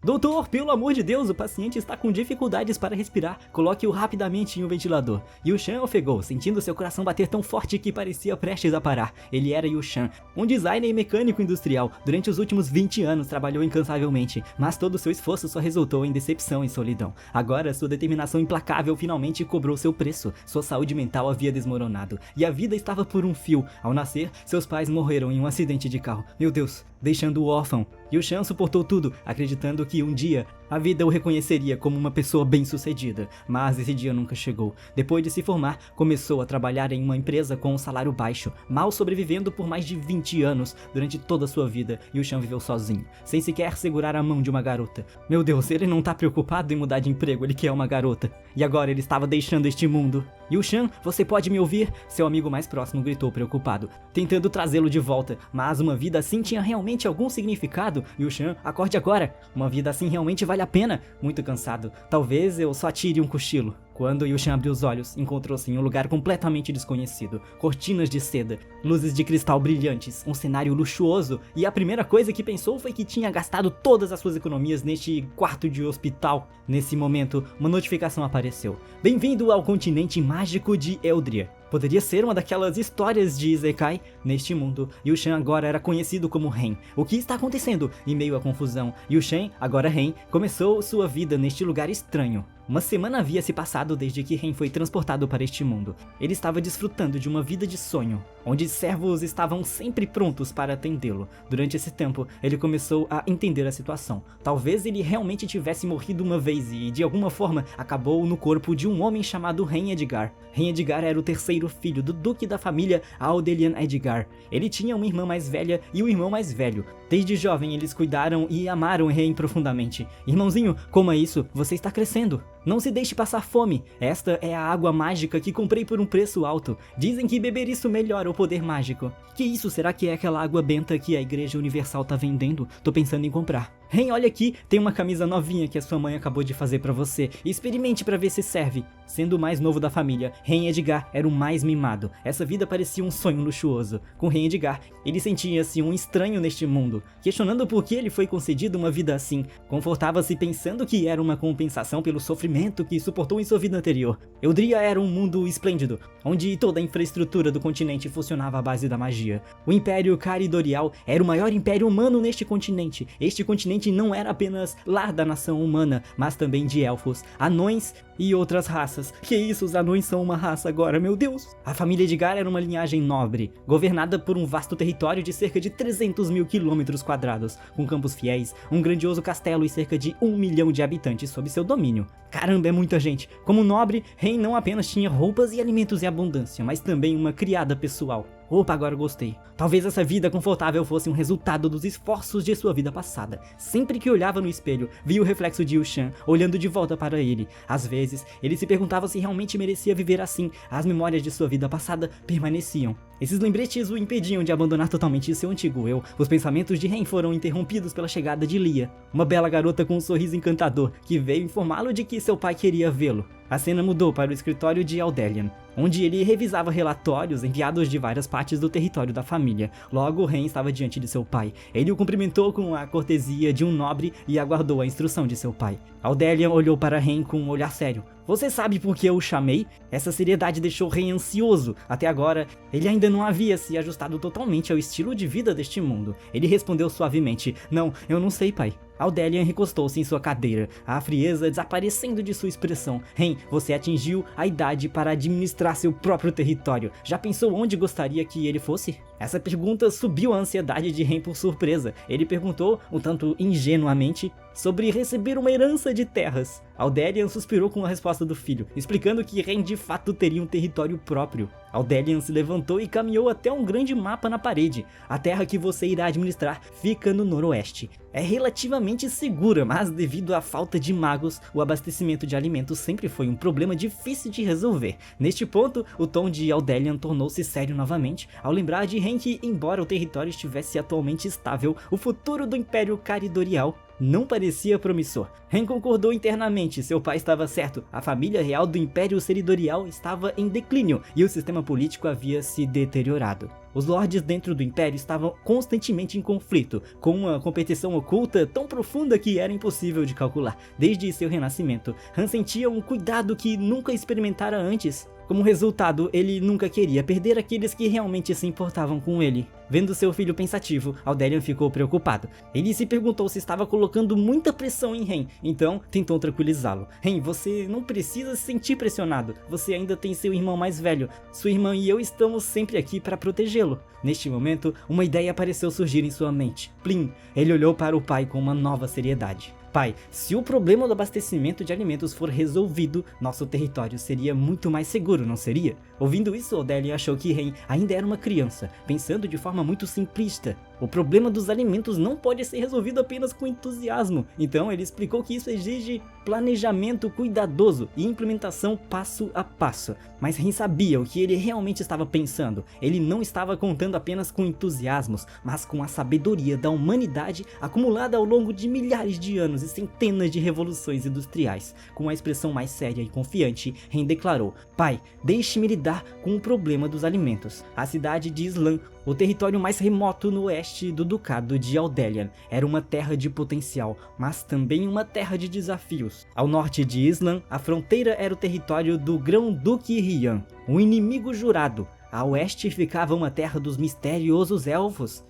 Doutor, pelo amor de Deus, o paciente está com dificuldades para respirar. Coloque-o rapidamente em um ventilador. Yu-Shan ofegou, sentindo seu coração bater tão forte que parecia prestes a parar. Ele era Yu-Shan, um designer e mecânico industrial. Durante os últimos 20 anos trabalhou incansavelmente, mas todo o seu esforço só resultou em decepção e solidão. Agora, sua determinação implacável finalmente cobrou seu preço. Sua saúde mental havia desmoronado, e a vida estava por um fio. Ao nascer, seus pais morreram em um acidente de carro. Meu Deus, deixando-o órfão. Yu-Shan suportou tudo, acreditando que um dia a vida o reconheceria como uma pessoa bem-sucedida, mas esse dia nunca chegou. Depois de se formar, começou a trabalhar em uma empresa com um salário baixo, mal sobrevivendo por mais de 20 anos. Durante toda a sua vida, Yu-Shan viveu sozinho, sem sequer segurar a mão de uma garota. Meu Deus, ele não tá preocupado em mudar de emprego, ele quer uma garota. E agora ele estava deixando este mundo. Yu-Shan, você pode me ouvir? Seu amigo mais próximo gritou preocupado, tentando trazê-lo de volta. Mas uma vida assim tinha realmente algum significado? Yu-Shan, acorde agora. Uma vida assim realmente vale a pena? Muito cansado. Talvez eu só tire um cochilo. Quando Yu-Shan abriu os olhos, encontrou-se em um lugar completamente desconhecido. Cortinas de seda, luzes de cristal brilhantes, um cenário luxuoso, e a primeira coisa que pensou foi que tinha gastado todas as suas economias neste quarto de hospital. Nesse momento, uma notificação apareceu. Bem-vindo ao continente mágico de Eldria. Poderia ser uma daquelas histórias de Isekai. Neste mundo, Yu-Shan agora era conhecido como Ren. O que está acontecendo? Em meio à confusão, Yu-Shan, agora Ren, começou sua vida neste lugar estranho. Uma semana havia se passado desde que Ren foi transportado para este mundo. Ele estava desfrutando de uma vida de sonho, onde servos estavam sempre prontos para atendê-lo. Durante esse tempo, ele começou a entender a situação. Talvez ele realmente tivesse morrido uma vez e, de alguma forma, acabou no corpo de um homem chamado Ren Edgar. Ren Edgar era o terceiro filho do duque da família Audelian Edgar. Ele tinha uma irmã mais velha e um irmão mais velho. Desde jovem, eles cuidaram e amaram Ren profundamente. Irmãozinho, coma isso, você está crescendo. Não se deixe passar fome. Esta é a água mágica que comprei por um preço alto. Dizem que beber isso melhora o poder mágico. Que isso? Será que é aquela água benta que a Igreja Universal tá vendendo? Tô pensando em comprar. Ren, olha aqui, tem uma camisa novinha que a sua mãe acabou de fazer pra você. Experimente pra ver se serve. Sendo o mais novo da família, Ren Edgar era o mais mimado. Essa vida parecia um sonho luxuoso. Com Ren Edgar, ele sentia-se um estranho neste mundo. Questionando por que ele foi concedido uma vida assim, confortava-se pensando que era uma compensação pelo sofrimento que suportou em sua vida anterior. Eldria era um mundo esplêndido, onde toda a infraestrutura do continente funcionava à base da magia. O Império Caridorial era o maior império humano neste continente. Este continente não era apenas lar da nação humana, mas também de elfos, anões e outras raças. Que isso, os anões são uma raça agora, meu Deus! A família Edgar era uma linhagem nobre, governada por um vasto território de cerca de 300 mil quilômetros quadrados, com campos fiéis, um grandioso castelo e cerca de 1 milhão de habitantes sob seu domínio. Caramba, é muita gente! Como nobre, Ren não apenas tinha roupas e alimentos em abundância, mas também uma criada pessoal. Opa, agora gostei. Talvez essa vida confortável fosse um resultado dos esforços de sua vida passada. Sempre que olhava no espelho, via o reflexo de Yu-Shan olhando de volta para ele. Às vezes, ele se perguntava se realmente merecia viver assim. As memórias de sua vida passada permaneciam. Esses lembretes o impediam de abandonar totalmente seu antigo eu. Os pensamentos de Ren foram interrompidos pela chegada de Lia, uma bela garota com um sorriso encantador, que veio informá-lo de que seu pai queria vê-lo. A cena mudou para o escritório de Audelian, onde ele revisava relatórios enviados de várias partes do território da família. Logo, Ren estava diante de seu pai. Ele o cumprimentou com a cortesia de um nobre e aguardou a instrução de seu pai. Audelian olhou para Ren com um olhar sério. Você sabe por que eu o chamei? Essa seriedade deixou Ren ansioso. Até agora, ele ainda não havia se ajustado totalmente ao estilo de vida deste mundo. Ele respondeu suavemente, não, eu não sei, pai. Audelian recostou-se em sua cadeira, a frieza desaparecendo de sua expressão. Ren, você atingiu a idade para administrar seu próprio território. Já pensou onde gostaria que ele fosse? Essa pergunta subiu a ansiedade de Ren por surpresa. Ele perguntou, um tanto ingenuamente, sobre receber uma herança de terras. Audelian suspirou com a resposta do filho, explicando que Ren de fato teria um território próprio. Audelian se levantou e caminhou até um grande mapa na parede. A terra que você irá administrar fica no noroeste. É relativamente segura, mas devido à falta de magos, o abastecimento de alimentos sempre foi um problema difícil de resolver. Neste ponto, o tom de Audelian tornou-se sério novamente, ao lembrar de Ren que, embora o território estivesse atualmente estável, o futuro do Império Caridorial não parecia promissor. Ren concordou internamente, seu pai estava certo, a família real do Império Seridorial estava em declínio e o sistema político havia se deteriorado. Os lordes dentro do Império estavam constantemente em conflito, com uma competição oculta tão profunda que era impossível de calcular. Desde seu renascimento, Han sentia um cuidado que nunca experimentara antes. Como resultado, ele nunca queria perder aqueles que realmente se importavam com ele. Vendo seu filho pensativo, Audelian ficou preocupado. Ele se perguntou se estava colocando muita pressão em Ren, então tentou tranquilizá-lo. Ren, você não precisa se sentir pressionado, você ainda tem seu irmão mais velho. Sua irmã e eu estamos sempre aqui para protegê-lo. Neste momento, uma ideia pareceu surgir em sua mente. Plim! Ele olhou para o pai com uma nova seriedade. Pai, se o problema do abastecimento de alimentos for resolvido, nosso território seria muito mais seguro, não seria? Ouvindo isso, Audelian achou que Ren ainda era uma criança, pensando de forma muito simplista. O problema dos alimentos não pode ser resolvido apenas com entusiasmo. Então ele explicou que isso exige planejamento cuidadoso e implementação passo a passo. Mas Ren sabia o que ele realmente estava pensando. Ele não estava contando apenas com entusiasmos, mas com a sabedoria da humanidade acumulada ao longo de milhares de anos e centenas de revoluções industriais. Com a expressão mais séria e confiante, Ren declarou: Pai, deixe-me lidar com o problema dos alimentos. A cidade de Islan, o território mais remoto no oeste do Ducado de Audelian, era uma terra de potencial, mas também uma terra de desafios. Ao norte de Islan, a fronteira era o território do Grão-Duque Rian, um inimigo jurado. A oeste ficava uma terra dos misteriosos elfos.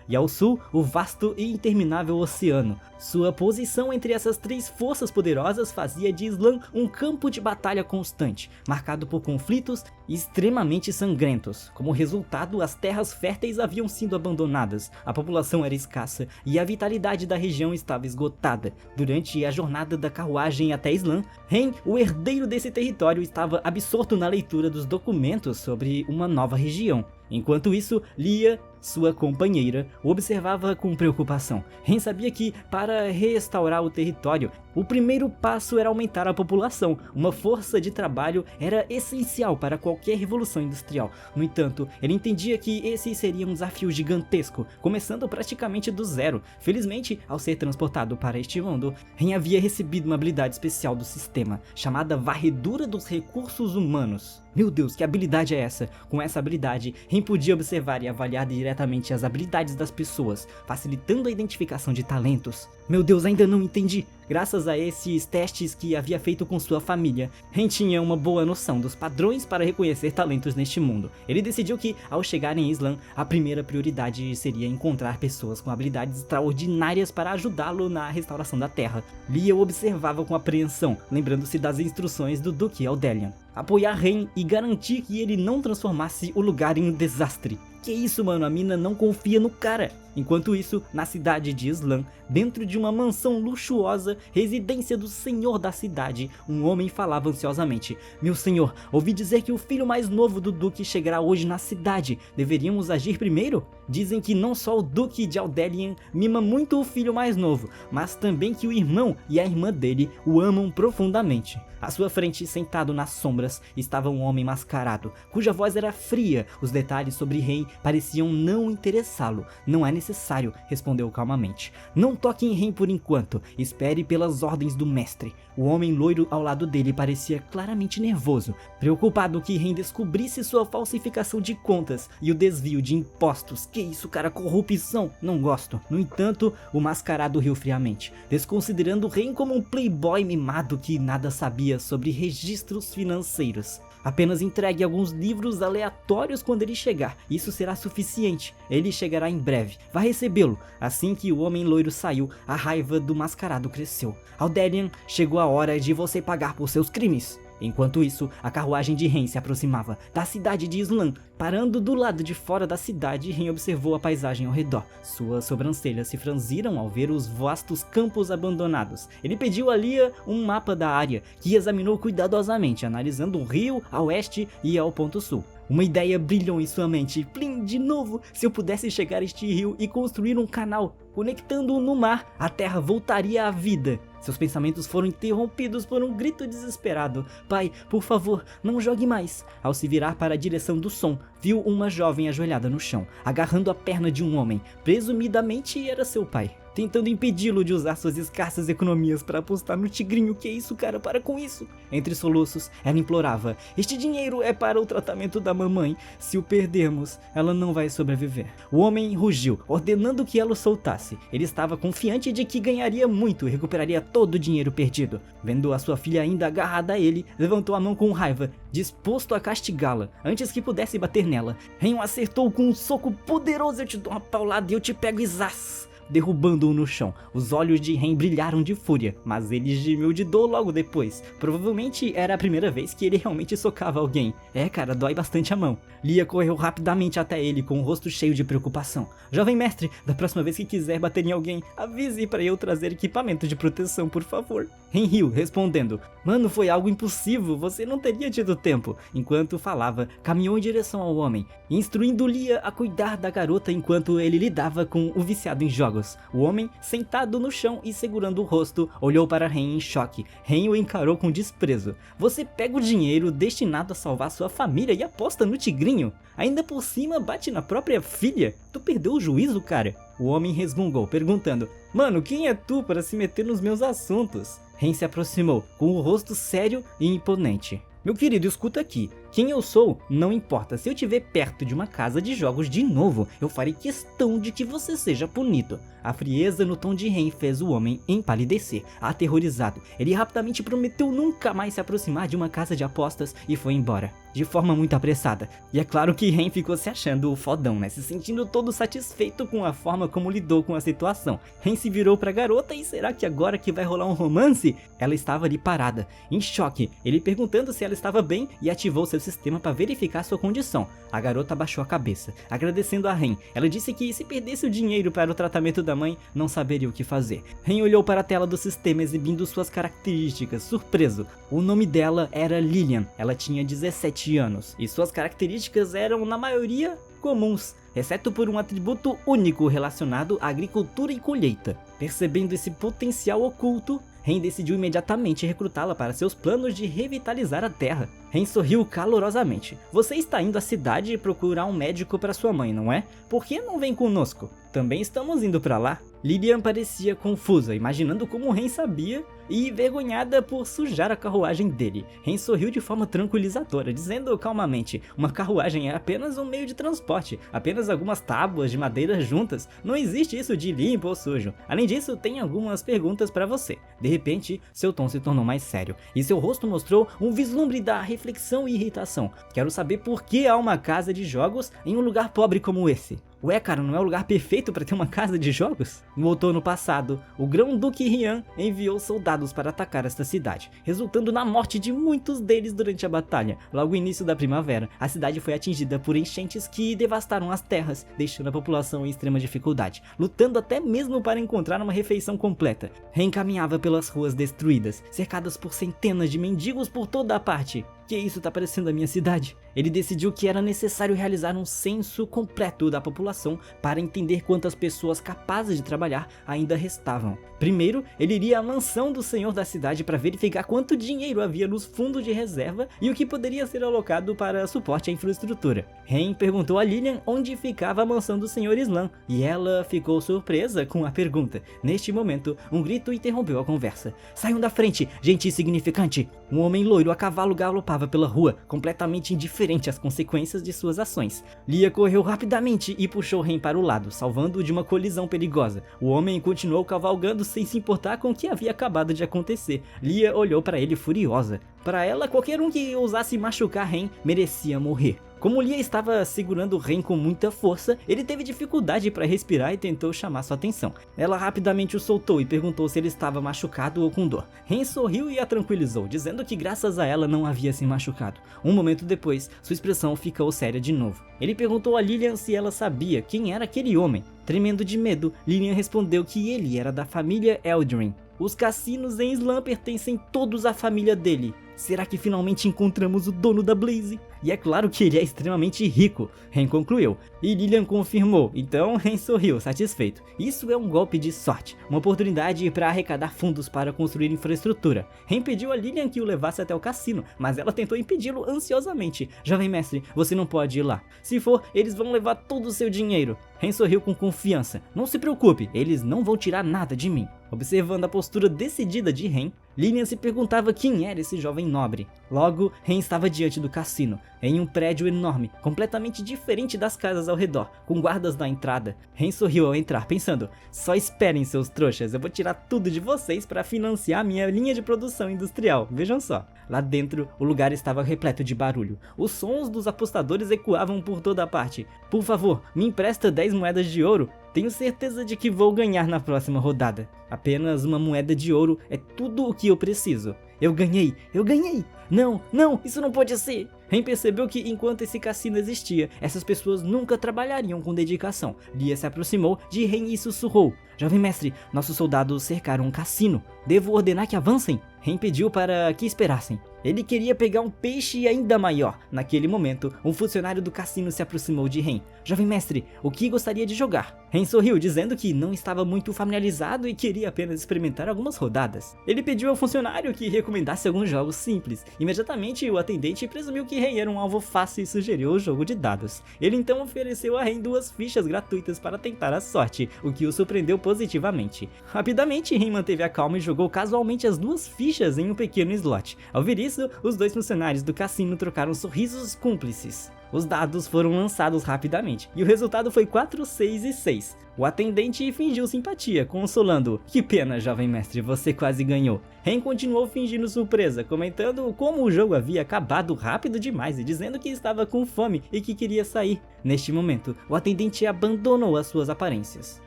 E ao sul, o vasto e interminável oceano. Sua posição entre essas três forças poderosas fazia de Islan um campo de batalha constante, marcado por conflitos extremamente sangrentos. Como resultado, as terras férteis haviam sido abandonadas, a população era escassa e a vitalidade da região estava esgotada. Durante a jornada da carruagem até Islan, Ren, o herdeiro desse território, estava absorto na leitura dos documentos sobre uma nova região. Enquanto isso, Lia, sua companheira, o observava com preocupação. Ren sabia que, para restaurar o território, o primeiro passo era aumentar a população. Uma força de trabalho era essencial para qualquer revolução industrial. No entanto, ele entendia que esse seria um desafio gigantesco, começando praticamente do zero. Felizmente, ao ser transportado para este mundo, Ren havia recebido uma habilidade especial do sistema, chamada Varredura dos Recursos Humanos. Meu Deus, que habilidade é essa? Com essa habilidade, Ren podia observar e avaliar diretamente as habilidades das pessoas, facilitando a identificação de talentos. Meu Deus, ainda não entendi. Graças a esses testes que havia feito com sua família, Ren tinha uma boa noção dos padrões para reconhecer talentos neste mundo. Ele decidiu que, ao chegar em Islan, a primeira prioridade seria encontrar pessoas com habilidades extraordinárias para ajudá-lo na restauração da terra. Lia o observava com apreensão, lembrando-se das instruções do Duque Audelian. Apoiar Ren e garantir que ele não transformasse o lugar em um desastre. Que isso, mano, a mina não confia no cara. Enquanto isso, na cidade de Islan, dentro de uma mansão luxuosa, residência do senhor da cidade, um homem falava ansiosamente: Meu senhor, ouvi dizer que o filho mais novo do duque chegará hoje na cidade. Deveríamos agir primeiro? Dizem que não só o duque de Audelian mima muito o filho mais novo, mas também que o irmão e a irmã dele o amam profundamente. À sua frente, sentado nas sombras, estava um homem mascarado, cuja voz era fria. Os detalhes sobre Ren pareciam não interessá-lo. Não é necessário, respondeu calmamente. Não toque em Ren por enquanto, espere pelas ordens do mestre. O homem loiro ao lado dele parecia claramente nervoso, preocupado que Ren descobrisse sua falsificação de contas e o desvio de impostos. Que isso, cara, corrupção, não gosto. No entanto, o mascarado riu friamente, desconsiderando Ren como um playboy mimado que nada sabia sobre registros financeiros. Apenas entregue alguns livros aleatórios quando ele chegar, isso será suficiente. Ele chegará em breve, vá recebê-lo. Assim que o homem loiro saiu, a raiva do mascarado cresceu. Audelian, chegou a hora de você pagar por seus crimes. Enquanto isso, a carruagem de Ren se aproximava da cidade de Islan. Parando do lado de fora da cidade, Ren observou a paisagem ao redor. Suas sobrancelhas se franziram ao ver os vastos campos abandonados. Ele pediu a Lia um mapa da área, que examinou cuidadosamente, analisando o rio a oeste e ao ponto sul. Uma ideia brilhou em sua mente. Plim, de novo! Se eu pudesse chegar a este rio e construir um canal, conectando-o no mar, a terra voltaria à vida. Seus pensamentos foram interrompidos por um grito desesperado. Pai, por favor, não jogue mais. Ao se virar para a direção do som, viu uma jovem ajoelhada no chão, agarrando a perna de um homem. Presumidamente era seu pai. tentando impedi-lo de usar suas escassas economias para apostar no tigrinho. Que isso, cara? Para com isso! Entre soluços, ela implorava: este dinheiro é para o tratamento da mamãe. Se o perdermos, ela não vai sobreviver. O homem rugiu, ordenando que ela o soltasse. Ele estava confiante de que ganharia muito e recuperaria todo o dinheiro perdido. Vendo a sua filha ainda agarrada a ele, levantou a mão com raiva, disposto a castigá-la, antes que pudesse bater nela. Ren o acertou com um soco poderoso. Eu te dou uma paulada e eu te pego, e zás! Derrubando-o no chão. Os olhos de Ren brilharam de fúria, mas ele gemeu de dor logo depois. Provavelmente era a primeira vez que ele realmente socava alguém. É, cara, dói bastante a mão. Lia correu rapidamente até ele com o rosto cheio de preocupação. Jovem mestre, da próxima vez que quiser bater em alguém, avise para eu trazer equipamento de proteção, por favor. Ren riu, respondendo: mano, foi algo impossível, você não teria tido tempo. Enquanto falava, caminhou em direção ao homem, instruindo Lia a cuidar da garota enquanto ele lidava com o viciado em jogos. O homem, sentado no chão e segurando o rosto, olhou para Ren em choque. Ren o encarou com desprezo. Você pega o dinheiro destinado a salvar sua família e aposta no tigrinho? Ainda por cima bate na própria filha? Tu perdeu o juízo, cara? O homem resmungou, perguntando: mano, quem é tu para se meter nos meus assuntos? Ren se aproximou, com o rosto sério e imponente. Meu querido, escuta aqui. Quem eu sou, não importa. Se eu estiver perto de uma casa de jogos de novo, eu farei questão de que você seja punido. A frieza no tom de Ren fez o homem empalidecer, aterrorizado. Ele rapidamente prometeu nunca mais se aproximar de uma casa de apostas e foi embora, de forma muito apressada. E é claro que Ren ficou se achando o fodão, né? Se sentindo todo satisfeito com a forma como lidou com a situação. Ren se virou pra garota e será que agora que vai rolar um romance? Ela estava ali parada, em choque. Ele perguntando se ela estava bem e ativou seu sistema para verificar sua condição. A garota abaixou a cabeça, agradecendo a Ren. Ela disse que se perdesse o dinheiro para o tratamento da mãe, não saberia o que fazer. Ren olhou para a tela do sistema exibindo suas características, surpreso. O nome dela era Lilian, ela tinha 17 anos, e suas características eram, na maioria, comuns, exceto por um atributo único relacionado à agricultura e colheita. Percebendo esse potencial oculto, Ren decidiu imediatamente recrutá-la para seus planos de revitalizar a terra. Ren sorriu calorosamente. Você está indo à cidade procurar um médico para sua mãe, não é? Por que não vem conosco? Também estamos indo para lá. Lilian parecia confusa, imaginando como Ren sabia, e envergonhada por sujar a carruagem dele. Ren sorriu de forma tranquilizadora, dizendo calmamente: uma carruagem é apenas um meio de transporte, apenas algumas tábuas de madeira juntas, não existe isso de limpo ou sujo. Além disso, tem algumas perguntas para você. De repente, seu tom se tornou mais sério, e seu rosto mostrou um vislumbre da reflexão e irritação. Quero saber por que há uma casa de jogos em um lugar pobre como esse. Ué, cara, não é o lugar perfeito para ter uma casa de jogos? No outono passado, o Grão-Duque Rian enviou soldados para atacar esta cidade, resultando na morte de muitos deles durante a batalha. Logo no início da primavera, a cidade foi atingida por enchentes que devastaram as terras, deixando a população em extrema dificuldade, lutando até mesmo para encontrar uma refeição completa. Ren caminhava pelas ruas destruídas, cercadas por centenas de mendigos por toda a parte. Que isso tá parecendo a minha cidade? Ele decidiu que era necessário realizar um censo completo da população para entender quantas pessoas capazes de trabalhar ainda restavam. Primeiro, ele iria à mansão do senhor da cidade para verificar quanto dinheiro havia nos fundos de reserva e o que poderia ser alocado para suporte à infraestrutura. Ren perguntou a Lilian onde ficava a mansão do senhor Islam, e ela ficou surpresa com a pergunta. Neste momento, um grito interrompeu a conversa. Saiam da frente, gente insignificante! Um homem loiro a cavalo galopava pela rua, completamente indiferente às consequências de suas ações. Lia correu rapidamente e puxou Ren para o lado, salvando-o de uma colisão perigosa. O homem continuou cavalgando sem se importar com o que havia acabado de acontecer. Lia olhou para ele furiosa. Para ela, qualquer um que ousasse machucar Ren merecia morrer. Como Lia estava segurando Ren com muita força, ele teve dificuldade para respirar e tentou chamar sua atenção. Ela rapidamente o soltou e perguntou se ele estava machucado ou com dor. Ren sorriu e a tranquilizou, dizendo que graças a ela não havia se machucado. Um momento depois, sua expressão ficou séria de novo. Ele perguntou a Lilian se ela sabia quem era aquele homem. Tremendo de medo, Lilian respondeu que ele era da família Eldrin. Os cassinos em Islam pertencem todos à família dele. Será que finalmente encontramos o dono da Blaze? E é claro que ele é extremamente rico, Ren concluiu. E Lilian confirmou, então Ren sorriu, satisfeito. Isso é um golpe de sorte, uma oportunidade para arrecadar fundos para construir infraestrutura. Ren pediu a Lilian que o levasse até o cassino, mas ela tentou impedi-lo ansiosamente. Jovem mestre, você não pode ir lá. Se for, eles vão levar todo o seu dinheiro. Ren sorriu com confiança. Não se preocupe, eles não vão tirar nada de mim. Observando a postura decidida de Ren, Lilian se perguntava quem era esse jovem nobre. Logo, Ren estava diante do cassino, em um prédio enorme, completamente diferente das casas ao redor, com guardas na entrada. Ren sorriu ao entrar, pensando, só esperem seus trouxas, eu vou tirar tudo de vocês para financiar minha linha de produção industrial, vejam só. Lá dentro, o lugar estava repleto de barulho. Os sons dos apostadores ecoavam por toda parte. Por favor, me empresta 10 moedas de ouro. Tenho certeza de que vou ganhar na próxima rodada. Apenas uma moeda de ouro é tudo o que eu preciso. Eu ganhei! Eu ganhei! Não, não, isso não pode ser! Ren percebeu que enquanto esse cassino existia, essas pessoas nunca trabalhariam com dedicação. Lia se aproximou de Ren e sussurrou. Jovem mestre, nossos soldados cercaram um cassino. Devo ordenar que avancem? Ren pediu para que esperassem. Ele queria pegar um peixe ainda maior. Naquele momento, um funcionário do cassino se aproximou de Ren. Jovem mestre, o que gostaria de jogar? Ren sorriu, dizendo que não estava muito familiarizado e queria apenas experimentar algumas rodadas. Ele pediu ao funcionário que recomendasse alguns jogos simples. Imediatamente, o atendente presumiu que Ren era um alvo fácil e sugeriu o jogo de dados. Ele então ofereceu a Ren 2 fichas gratuitas para tentar a sorte, o que o surpreendeu positivamente. Rapidamente, Ren manteve a calma e jogou casualmente as 2 fichas em um pequeno slot. Ao ver isso, os 2 funcionários do cassino trocaram sorrisos cúmplices. Os dados foram lançados rapidamente, e o resultado foi 4, 6 e 6. O atendente fingiu simpatia, consolando. Que pena, jovem mestre, você quase ganhou. Ren continuou fingindo surpresa, comentando como o jogo havia acabado rápido demais e dizendo que estava com fome e que queria sair. Neste momento, o atendente abandonou as suas aparências,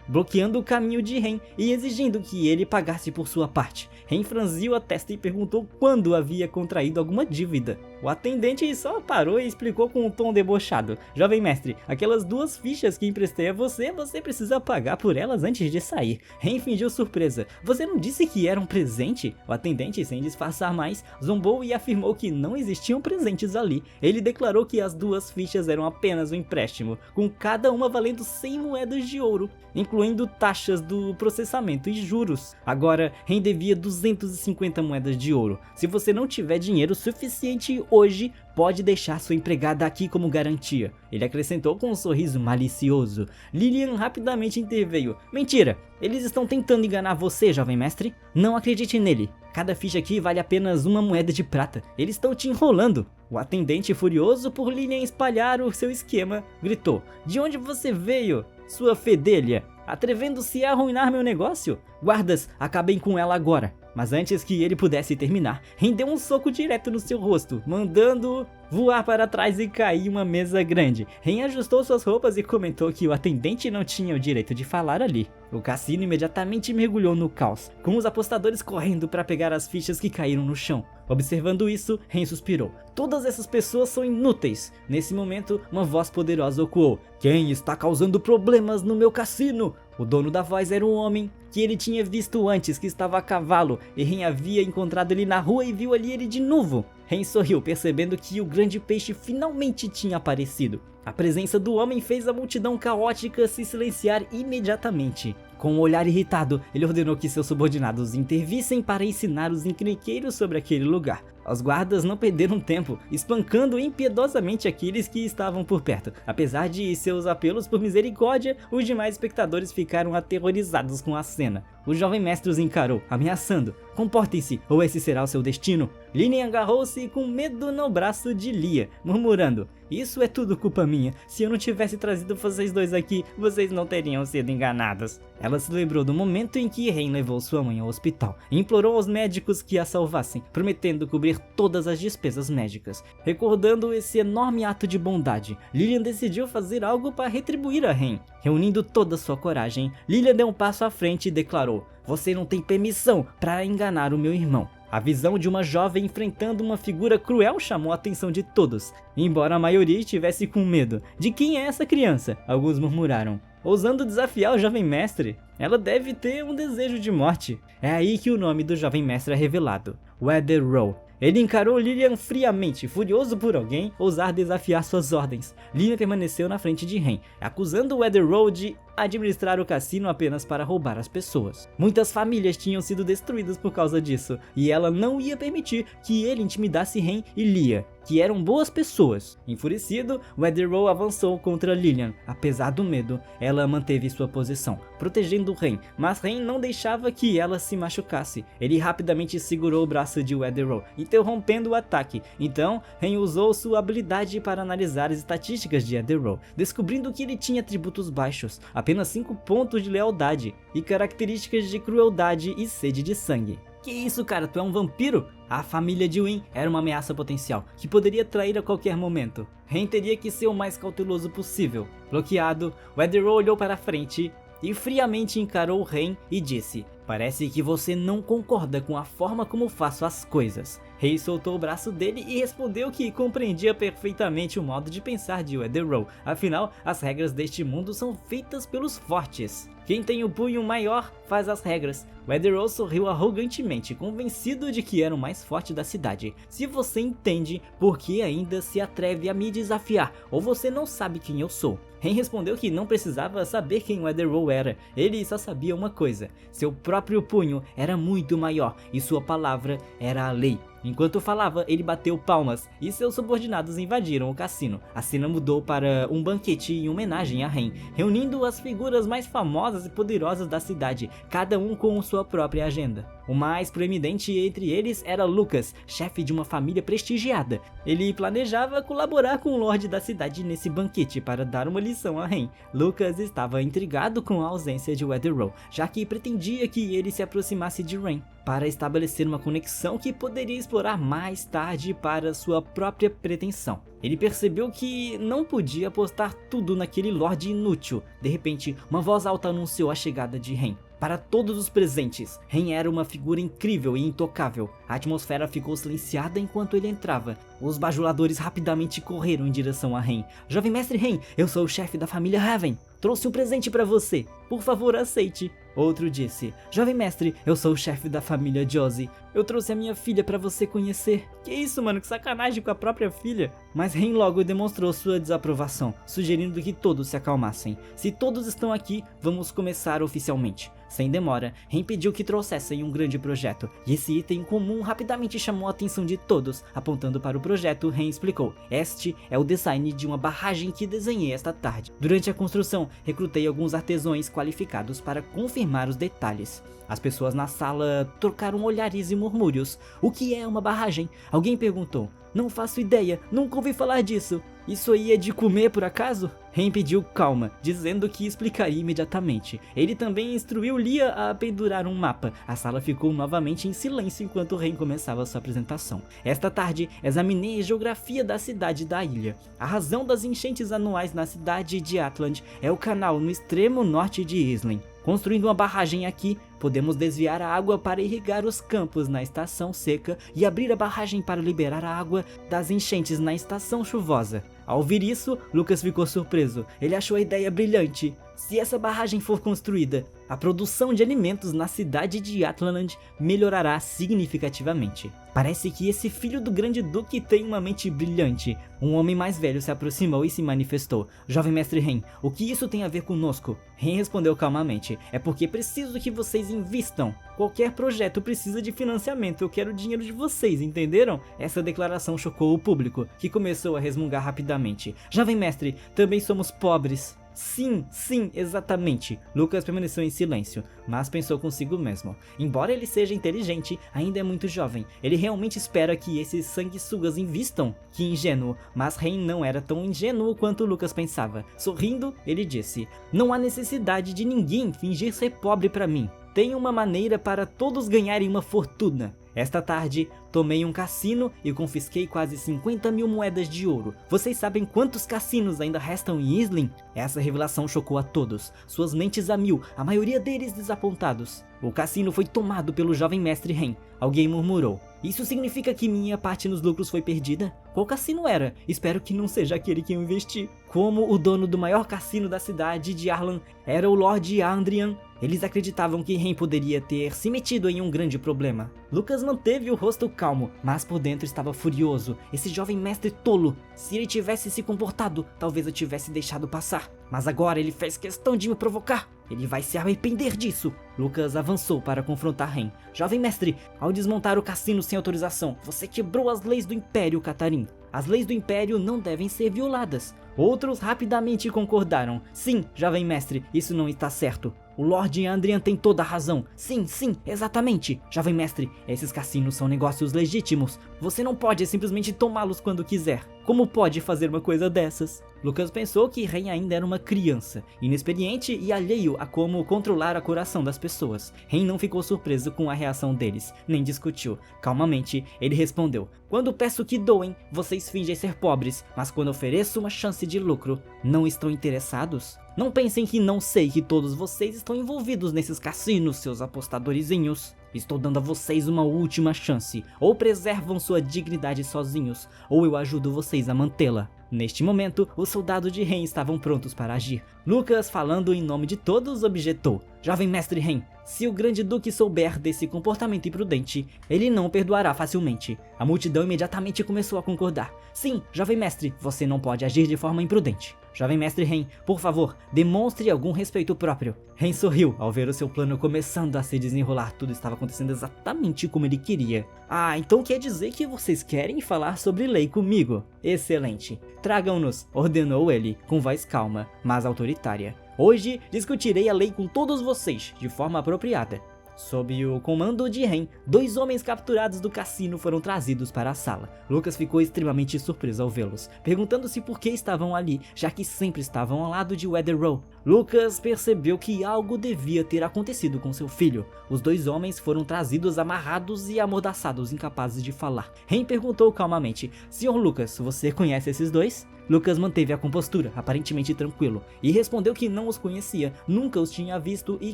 bloqueando o caminho de Ren e exigindo que ele pagasse por sua parte. Ren franziu a testa e perguntou quando havia contraído alguma dívida. O atendente só parou e explicou com um tom debochado. Jovem mestre, aquelas 2 fichas que emprestei a você, você precisa pagar por elas antes de sair. Ren fingiu surpresa. Você não disse que era um presente? O atendente, sem disfarçar mais, zombou e afirmou que não existiam presentes ali. Ele declarou que as 2 fichas eram apenas um empréstimo, com cada uma valendo 100 moedas de ouro, incluindo taxas do processamento e juros. Agora, Ren devia 250 moedas de ouro. Se você não tiver dinheiro suficiente hoje, pode deixar sua empregada aqui como garantia. Ele acrescentou com um sorriso malicioso. Lilian rapidamente interveio. Mentira! Eles estão tentando enganar você, jovem mestre. Não acredite nele. Cada ficha aqui vale apenas 1 moeda de prata. Eles estão te enrolando. O atendente, furioso por Lilian espalhar o seu esquema, gritou. De onde você veio, sua fedelha? Atrevendo-se a arruinar meu negócio? Guardas, acabem com ela agora. Mas antes que ele pudesse terminar, rendeu um soco direto no seu rosto, mandando-o voar para trás e cair em uma mesa grande. Ren ajustou suas roupas e comentou que o atendente não tinha o direito de falar ali. O cassino imediatamente mergulhou no caos, com os apostadores correndo para pegar as fichas que caíram no chão. Observando isso, Ren suspirou. Todas essas pessoas são inúteis. Nesse momento, uma voz poderosa ecoou. Quem está causando problemas no meu cassino? O dono da voz era um homem que ele tinha visto antes, que estava a cavalo, e Ren havia encontrado ele na rua e viu ali ele de novo. Ren sorriu, percebendo que o grande peixe finalmente tinha aparecido. A presença do homem fez a multidão caótica se silenciar imediatamente. Com um olhar irritado, ele ordenou que seus subordinados intervissem para ensinar os encrenqueiros sobre aquele lugar. Os guardas não perderam tempo, espancando impiedosamente aqueles que estavam por perto. Apesar de seus apelos por misericórdia, os demais espectadores ficaram aterrorizados com a cena. O jovem mestre os encarou, ameaçando. Comportem-se, ou esse será o seu destino. Lilian agarrou-se com medo no braço de Lia, murmurando. Isso é tudo culpa minha. Se eu não tivesse trazido vocês 2 aqui, vocês não teriam sido enganados. Ela se lembrou do momento em que Ren levou sua mãe ao hospital e implorou aos médicos que a salvassem, prometendo cobrir todas as despesas médicas. Recordando esse enorme ato de bondade, Lilian decidiu fazer algo para retribuir a Ren. Reunindo toda sua coragem, Lilian deu um passo à frente e declarou: Você não tem permissão para enganar o meu irmão. A visão de uma jovem enfrentando uma figura cruel chamou a atenção de todos. Embora a maioria estivesse com medo. De quem é essa criança? Alguns murmuraram. Ousando desafiar o jovem mestre, ela deve ter um desejo de morte. É aí que o nome do jovem mestre é revelado. Weather Row. Ele encarou Lilian friamente, furioso por alguém ousar desafiar suas ordens. Lilian permaneceu na frente de Ren, acusando Weatherrow de administrar o cassino apenas para roubar as pessoas. Muitas famílias tinham sido destruídas por causa disso, e ela não ia permitir que ele intimidasse Ren e Lia, que eram boas pessoas. Enfurecido, Weatherrow avançou contra Lilian. Apesar do medo, ela manteve sua posição, protegendo Ren, mas Ren não deixava que ela se machucasse. Ele rapidamente segurou o braço de Weatherrow, interrompendo o ataque. Então, Ren usou sua habilidade para analisar as estatísticas de Weatherrow, descobrindo que ele tinha atributos baixos, apenas 5 pontos de lealdade e características de crueldade e sede de sangue. Que isso, cara, tu é um vampiro? A família de Wynn era uma ameaça potencial, que poderia trair a qualquer momento. Ren teria que ser o mais cauteloso possível. Bloqueado, Weatherrow olhou para frente e friamente encarou Ren e disse: "Parece que você não concorda com a forma como faço as coisas." Rei soltou o braço dele e respondeu que compreendia perfeitamente o modo de pensar de Weatherrow. Afinal, as regras deste mundo são feitas pelos fortes. Quem tem o punho maior faz as regras. Weatherrow sorriu arrogantemente, convencido de que era o mais forte da cidade. "Se você entende, por que ainda se atreve a me desafiar? Ou você não sabe quem eu sou?" Ren respondeu que não precisava saber quem Weatherrow era. Ele só sabia uma coisa: seu próprio punho era muito maior e sua palavra era a lei. Enquanto falava, ele bateu palmas e seus subordinados invadiram o cassino. A cena mudou para um banquete em homenagem a Ren, reunindo as figuras mais famosas e poderosas da cidade, cada um com sua própria agenda. O mais proeminente entre eles era Lucas, chefe de uma família prestigiada. Ele planejava colaborar com o Lorde da cidade nesse banquete para dar uma lição a Ren. Lucas estava intrigado com a ausência de Weatherrow, já que pretendia que ele se aproximasse de Ren para estabelecer uma conexão que poderia explorar mais tarde para sua própria pretensão. Ele percebeu que não podia apostar tudo naquele Lorde inútil. De repente, uma voz alta anunciou a chegada de Ren. Para todos os presentes, Ren era uma figura incrível e intocável. A atmosfera ficou silenciada enquanto ele entrava. Os bajuladores rapidamente correram em direção a Ren. "Jovem mestre Ren, eu sou o chefe da família Raven. Trouxe um presente para você. Por favor, aceite." Outro disse: "Jovem mestre, eu sou o chefe da família Josie. Eu trouxe a minha filha para você conhecer." Que isso, mano, que sacanagem com a própria filha. Mas Ren logo demonstrou sua desaprovação, sugerindo que todos se acalmassem. "Se todos estão aqui, vamos começar oficialmente." Sem demora, Ren pediu que trouxessem um grande projeto, e esse item comum rapidamente chamou a atenção de todos. Apontando para o projeto, Ren explicou: "Este é o design de uma barragem que desenhei esta tarde. Durante a construção, recrutei alguns artesãos qualificados para confirmar os detalhes." As pessoas na sala trocaram olhares e murmúrios. "O que é uma barragem?" Alguém perguntou. "Não faço ideia, nunca ouvi falar disso. Isso aí é de comer por acaso?" Ren pediu calma, dizendo que explicaria imediatamente. Ele também instruiu Lia a pendurar um mapa. A sala ficou novamente em silêncio enquanto Ren começava sua apresentação. "Esta tarde, examinei a geografia da cidade da ilha. A razão das enchentes anuais na cidade de Atland é o canal no extremo norte de Islin. Construindo uma barragem aqui, podemos desviar a água para irrigar os campos na estação seca e abrir a barragem para liberar a água das enchentes na estação chuvosa." Ao ouvir isso, Lucas ficou surpreso. Ele achou a ideia brilhante. Se essa barragem for construída, a produção de alimentos na cidade de Atland melhorará significativamente. Parece que esse filho do grande duque tem uma mente brilhante. Um homem mais velho se aproximou e se manifestou. "Jovem mestre Ren, o que isso tem a ver conosco?" Ren respondeu calmamente: "É porque preciso que vocês invistam. Qualquer projeto precisa de financiamento, eu quero o dinheiro de vocês, entenderam?" Essa declaração chocou o público, que começou a resmungar rapidamente. "Jovem mestre, também somos pobres." "Sim, sim, exatamente." Lucas permaneceu em silêncio, mas pensou consigo mesmo. Embora ele seja inteligente, ainda é muito jovem. Ele realmente espera que esses sanguessugas invistam? Que ingênuo, mas Ren não era tão ingênuo quanto Lucas pensava. Sorrindo, ele disse: "Não há necessidade de ninguém fingir ser pobre para mim. Tenho uma maneira para todos ganharem uma fortuna. Esta tarde, tomei um cassino e confisquei quase 50 mil moedas de ouro. Vocês sabem quantos cassinos ainda restam em Islin?" Essa revelação chocou a todos, suas mentes a mil, a maioria deles desapontados. "O cassino foi tomado pelo jovem mestre Ren." Alguém murmurou: "Isso significa que minha parte nos lucros foi perdida?" Qual cassino era? Espero que não seja aquele que eu investi. Como o dono do maior cassino da cidade de Arlan era o Lord Andrian, eles acreditavam que Ren poderia ter se metido em um grande problema. Lucas manteve o rosto calmo, mas por dentro estava furioso. Esse jovem mestre tolo, se ele tivesse se comportado, talvez eu tivesse deixado passar. Mas agora ele fez questão de me provocar. Ele vai se arrepender disso. Lucas avançou para confrontar Ren. Jovem mestre, ao desmontar o cassino sem autorização, você quebrou as leis do Império Catarine. As leis do Império não devem ser violadas. Outros rapidamente concordaram. Sim, jovem mestre, isso não está certo. O Lord Andrian tem toda a razão. Sim, exatamente. Jovem mestre, esses cassinos são negócios legítimos. Você não pode simplesmente tomá-los quando quiser. Como pode fazer uma coisa dessas? Lucas pensou que Ren ainda era uma criança, inexperiente e alheio a como controlar o coração das pessoas. Ren não ficou surpreso com a reação deles, nem discutiu. Calmamente, ele respondeu: quando peço que doem, vocês fingem ser pobres, mas quando ofereço uma chance de lucro, não estão interessados? Não pensem que não sei que todos vocês estão envolvidos nesses cassinos, seus apostadorzinhos. Estou dando a vocês uma última chance. Ou preservam sua dignidade sozinhos, ou eu ajudo vocês a mantê-la. Neste momento, os soldados de Ren estavam prontos para agir. Lucas, falando em nome de todos, objetou: jovem mestre Ren, se o grande duque souber desse comportamento imprudente, ele não perdoará facilmente. A multidão imediatamente começou a concordar. Sim, jovem mestre, você não pode agir de forma imprudente. Jovem mestre Ren, por favor, demonstre algum respeito próprio. Ren sorriu ao ver o seu plano começando a se desenrolar. Tudo estava acontecendo exatamente como ele queria. Ah, então quer dizer que vocês querem falar sobre lei comigo? Excelente. Tragam-nos, ordenou ele, com voz calma, mas autoritária. Hoje discutirei a lei com todos vocês, de forma apropriada. Sob o comando de Ren, 2 homens capturados do cassino foram trazidos para a sala. Lucas ficou extremamente surpreso ao vê-los, perguntando-se por que estavam ali, já que sempre estavam ao lado de Weatherrow. Lucas percebeu que algo devia ter acontecido com seu filho. Os 2 homens foram trazidos amarrados e amordaçados, incapazes de falar. Ren perguntou calmamente: Sr. Lucas, você conhece esses 2? Lucas manteve a compostura, aparentemente tranquilo, e respondeu que não os conhecia, nunca os tinha visto, e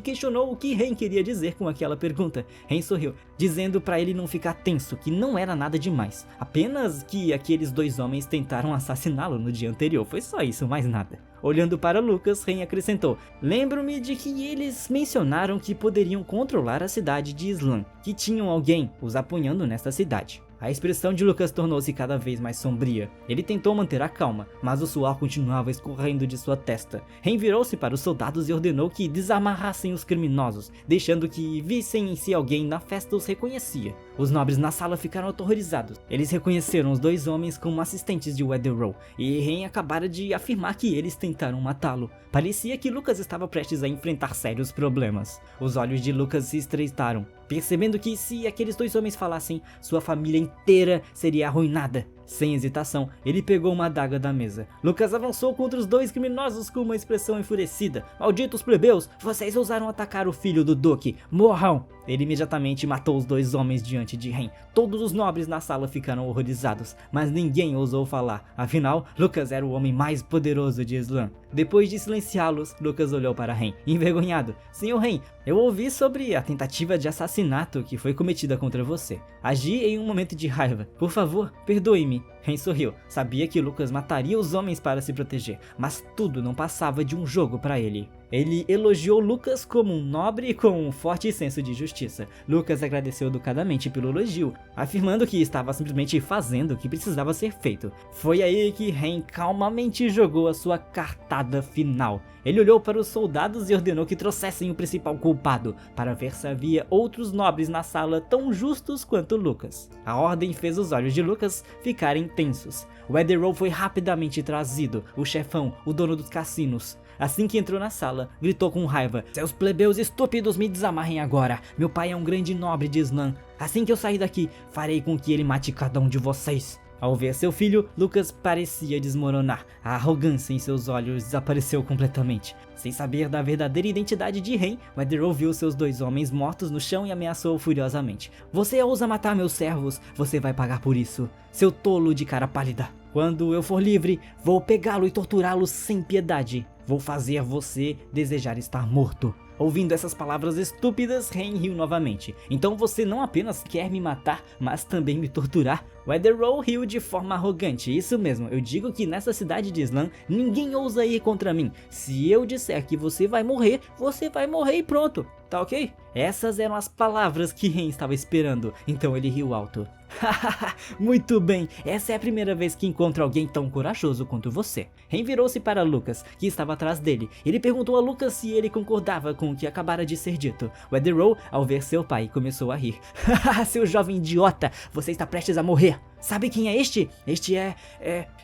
questionou o que Ren queria dizer com aquela pergunta. Ren sorriu, dizendo para ele não ficar tenso, que não era nada demais, apenas que aqueles 2 homens tentaram assassiná-lo no dia anterior, foi só isso, mais nada. Olhando para Lucas, Ren acrescentou: lembro-me de que eles mencionaram que poderiam controlar a cidade de Islan, que tinham alguém os apoiando nesta cidade. A expressão de Lucas tornou-se cada vez mais sombria. Ele tentou manter a calma, mas o suor continuava escorrendo de sua testa. Ren virou-se para os soldados e ordenou que desamarrassem os criminosos, deixando que vissem se alguém na festa os reconhecia. Os nobres na sala ficaram aterrorizados. Eles reconheceram os 2 homens como assistentes de Weatherrow, e Ren acabara de afirmar que eles tentaram matá-lo. Parecia que Lucas estava prestes a enfrentar sérios problemas. Os olhos de Lucas se estreitaram, percebendo que se aqueles 2 homens falassem, sua família inteira seria arruinada. Sem hesitação, ele pegou uma adaga da mesa. Lucas avançou contra os 2 criminosos com uma expressão enfurecida. Malditos plebeus, vocês ousaram atacar o filho do duque. Morram! Ele imediatamente matou os 2 homens diante de Ren. Todos os nobres na sala ficaram horrorizados, mas ninguém ousou falar. Afinal, Lucas era o homem mais poderoso de Islan. Depois de silenciá-los, Lucas olhou para Ren, envergonhado. Senhor Ren, eu ouvi sobre a tentativa de assassinato que foi cometida contra você. Agi em um momento de raiva. Por favor, perdoe-me. Ren sorriu. Sabia que Lucas mataria os homens para se proteger, mas tudo não passava de um jogo para ele. Ele elogiou Lucas como um nobre com um forte senso de justiça. Lucas agradeceu educadamente pelo elogio, afirmando que estava simplesmente fazendo o que precisava ser feito. Foi aí que Ren calmamente jogou a sua cartada final. Ele olhou para os soldados e ordenou que trouxessem o principal culpado, para ver se havia outros nobres na sala tão justos quanto Lucas. A ordem fez os olhos de Lucas ficarem tensos. Weatherrow foi rapidamente trazido, o chefão, o dono dos cassinos. Assim que entrou na sala, gritou com raiva: seus plebeus estúpidos, me desamarrem agora. Meu pai é um grande nobre de Islan. Assim que eu sair daqui, farei com que ele mate cada um de vocês. Ao ver seu filho, Lucas parecia desmoronar. A arrogância em seus olhos desapareceu completamente. Sem saber da verdadeira identidade de Ren, Weatherrow viu seus 2 homens mortos no chão e ameaçou furiosamente: você ousa matar meus servos, você vai pagar por isso, seu tolo de cara pálida. Quando eu for livre, vou pegá-lo e torturá-lo sem piedade. Vou fazer você desejar estar morto. Ouvindo essas palavras estúpidas, Ren riu novamente. Então você não apenas quer me matar, mas também me torturar? Weatherall riu de forma arrogante. Isso mesmo, eu digo que nessa cidade de Islam, ninguém ousa ir contra mim. Se eu disser que você vai morrer e pronto. Tá ok? Essas eram as palavras que Ren estava esperando, então ele riu alto. Hahaha, muito bem, essa é a primeira vez que encontro alguém tão corajoso quanto você. Ren virou-se para Lucas, que estava atrás dele. Ele perguntou a Lucas se ele concordava com o que acabara de ser dito. Weatherall, ao ver seu pai, começou a rir. Haha, seu jovem idiota, você está prestes a morrer. Sabe quem é este? Este é...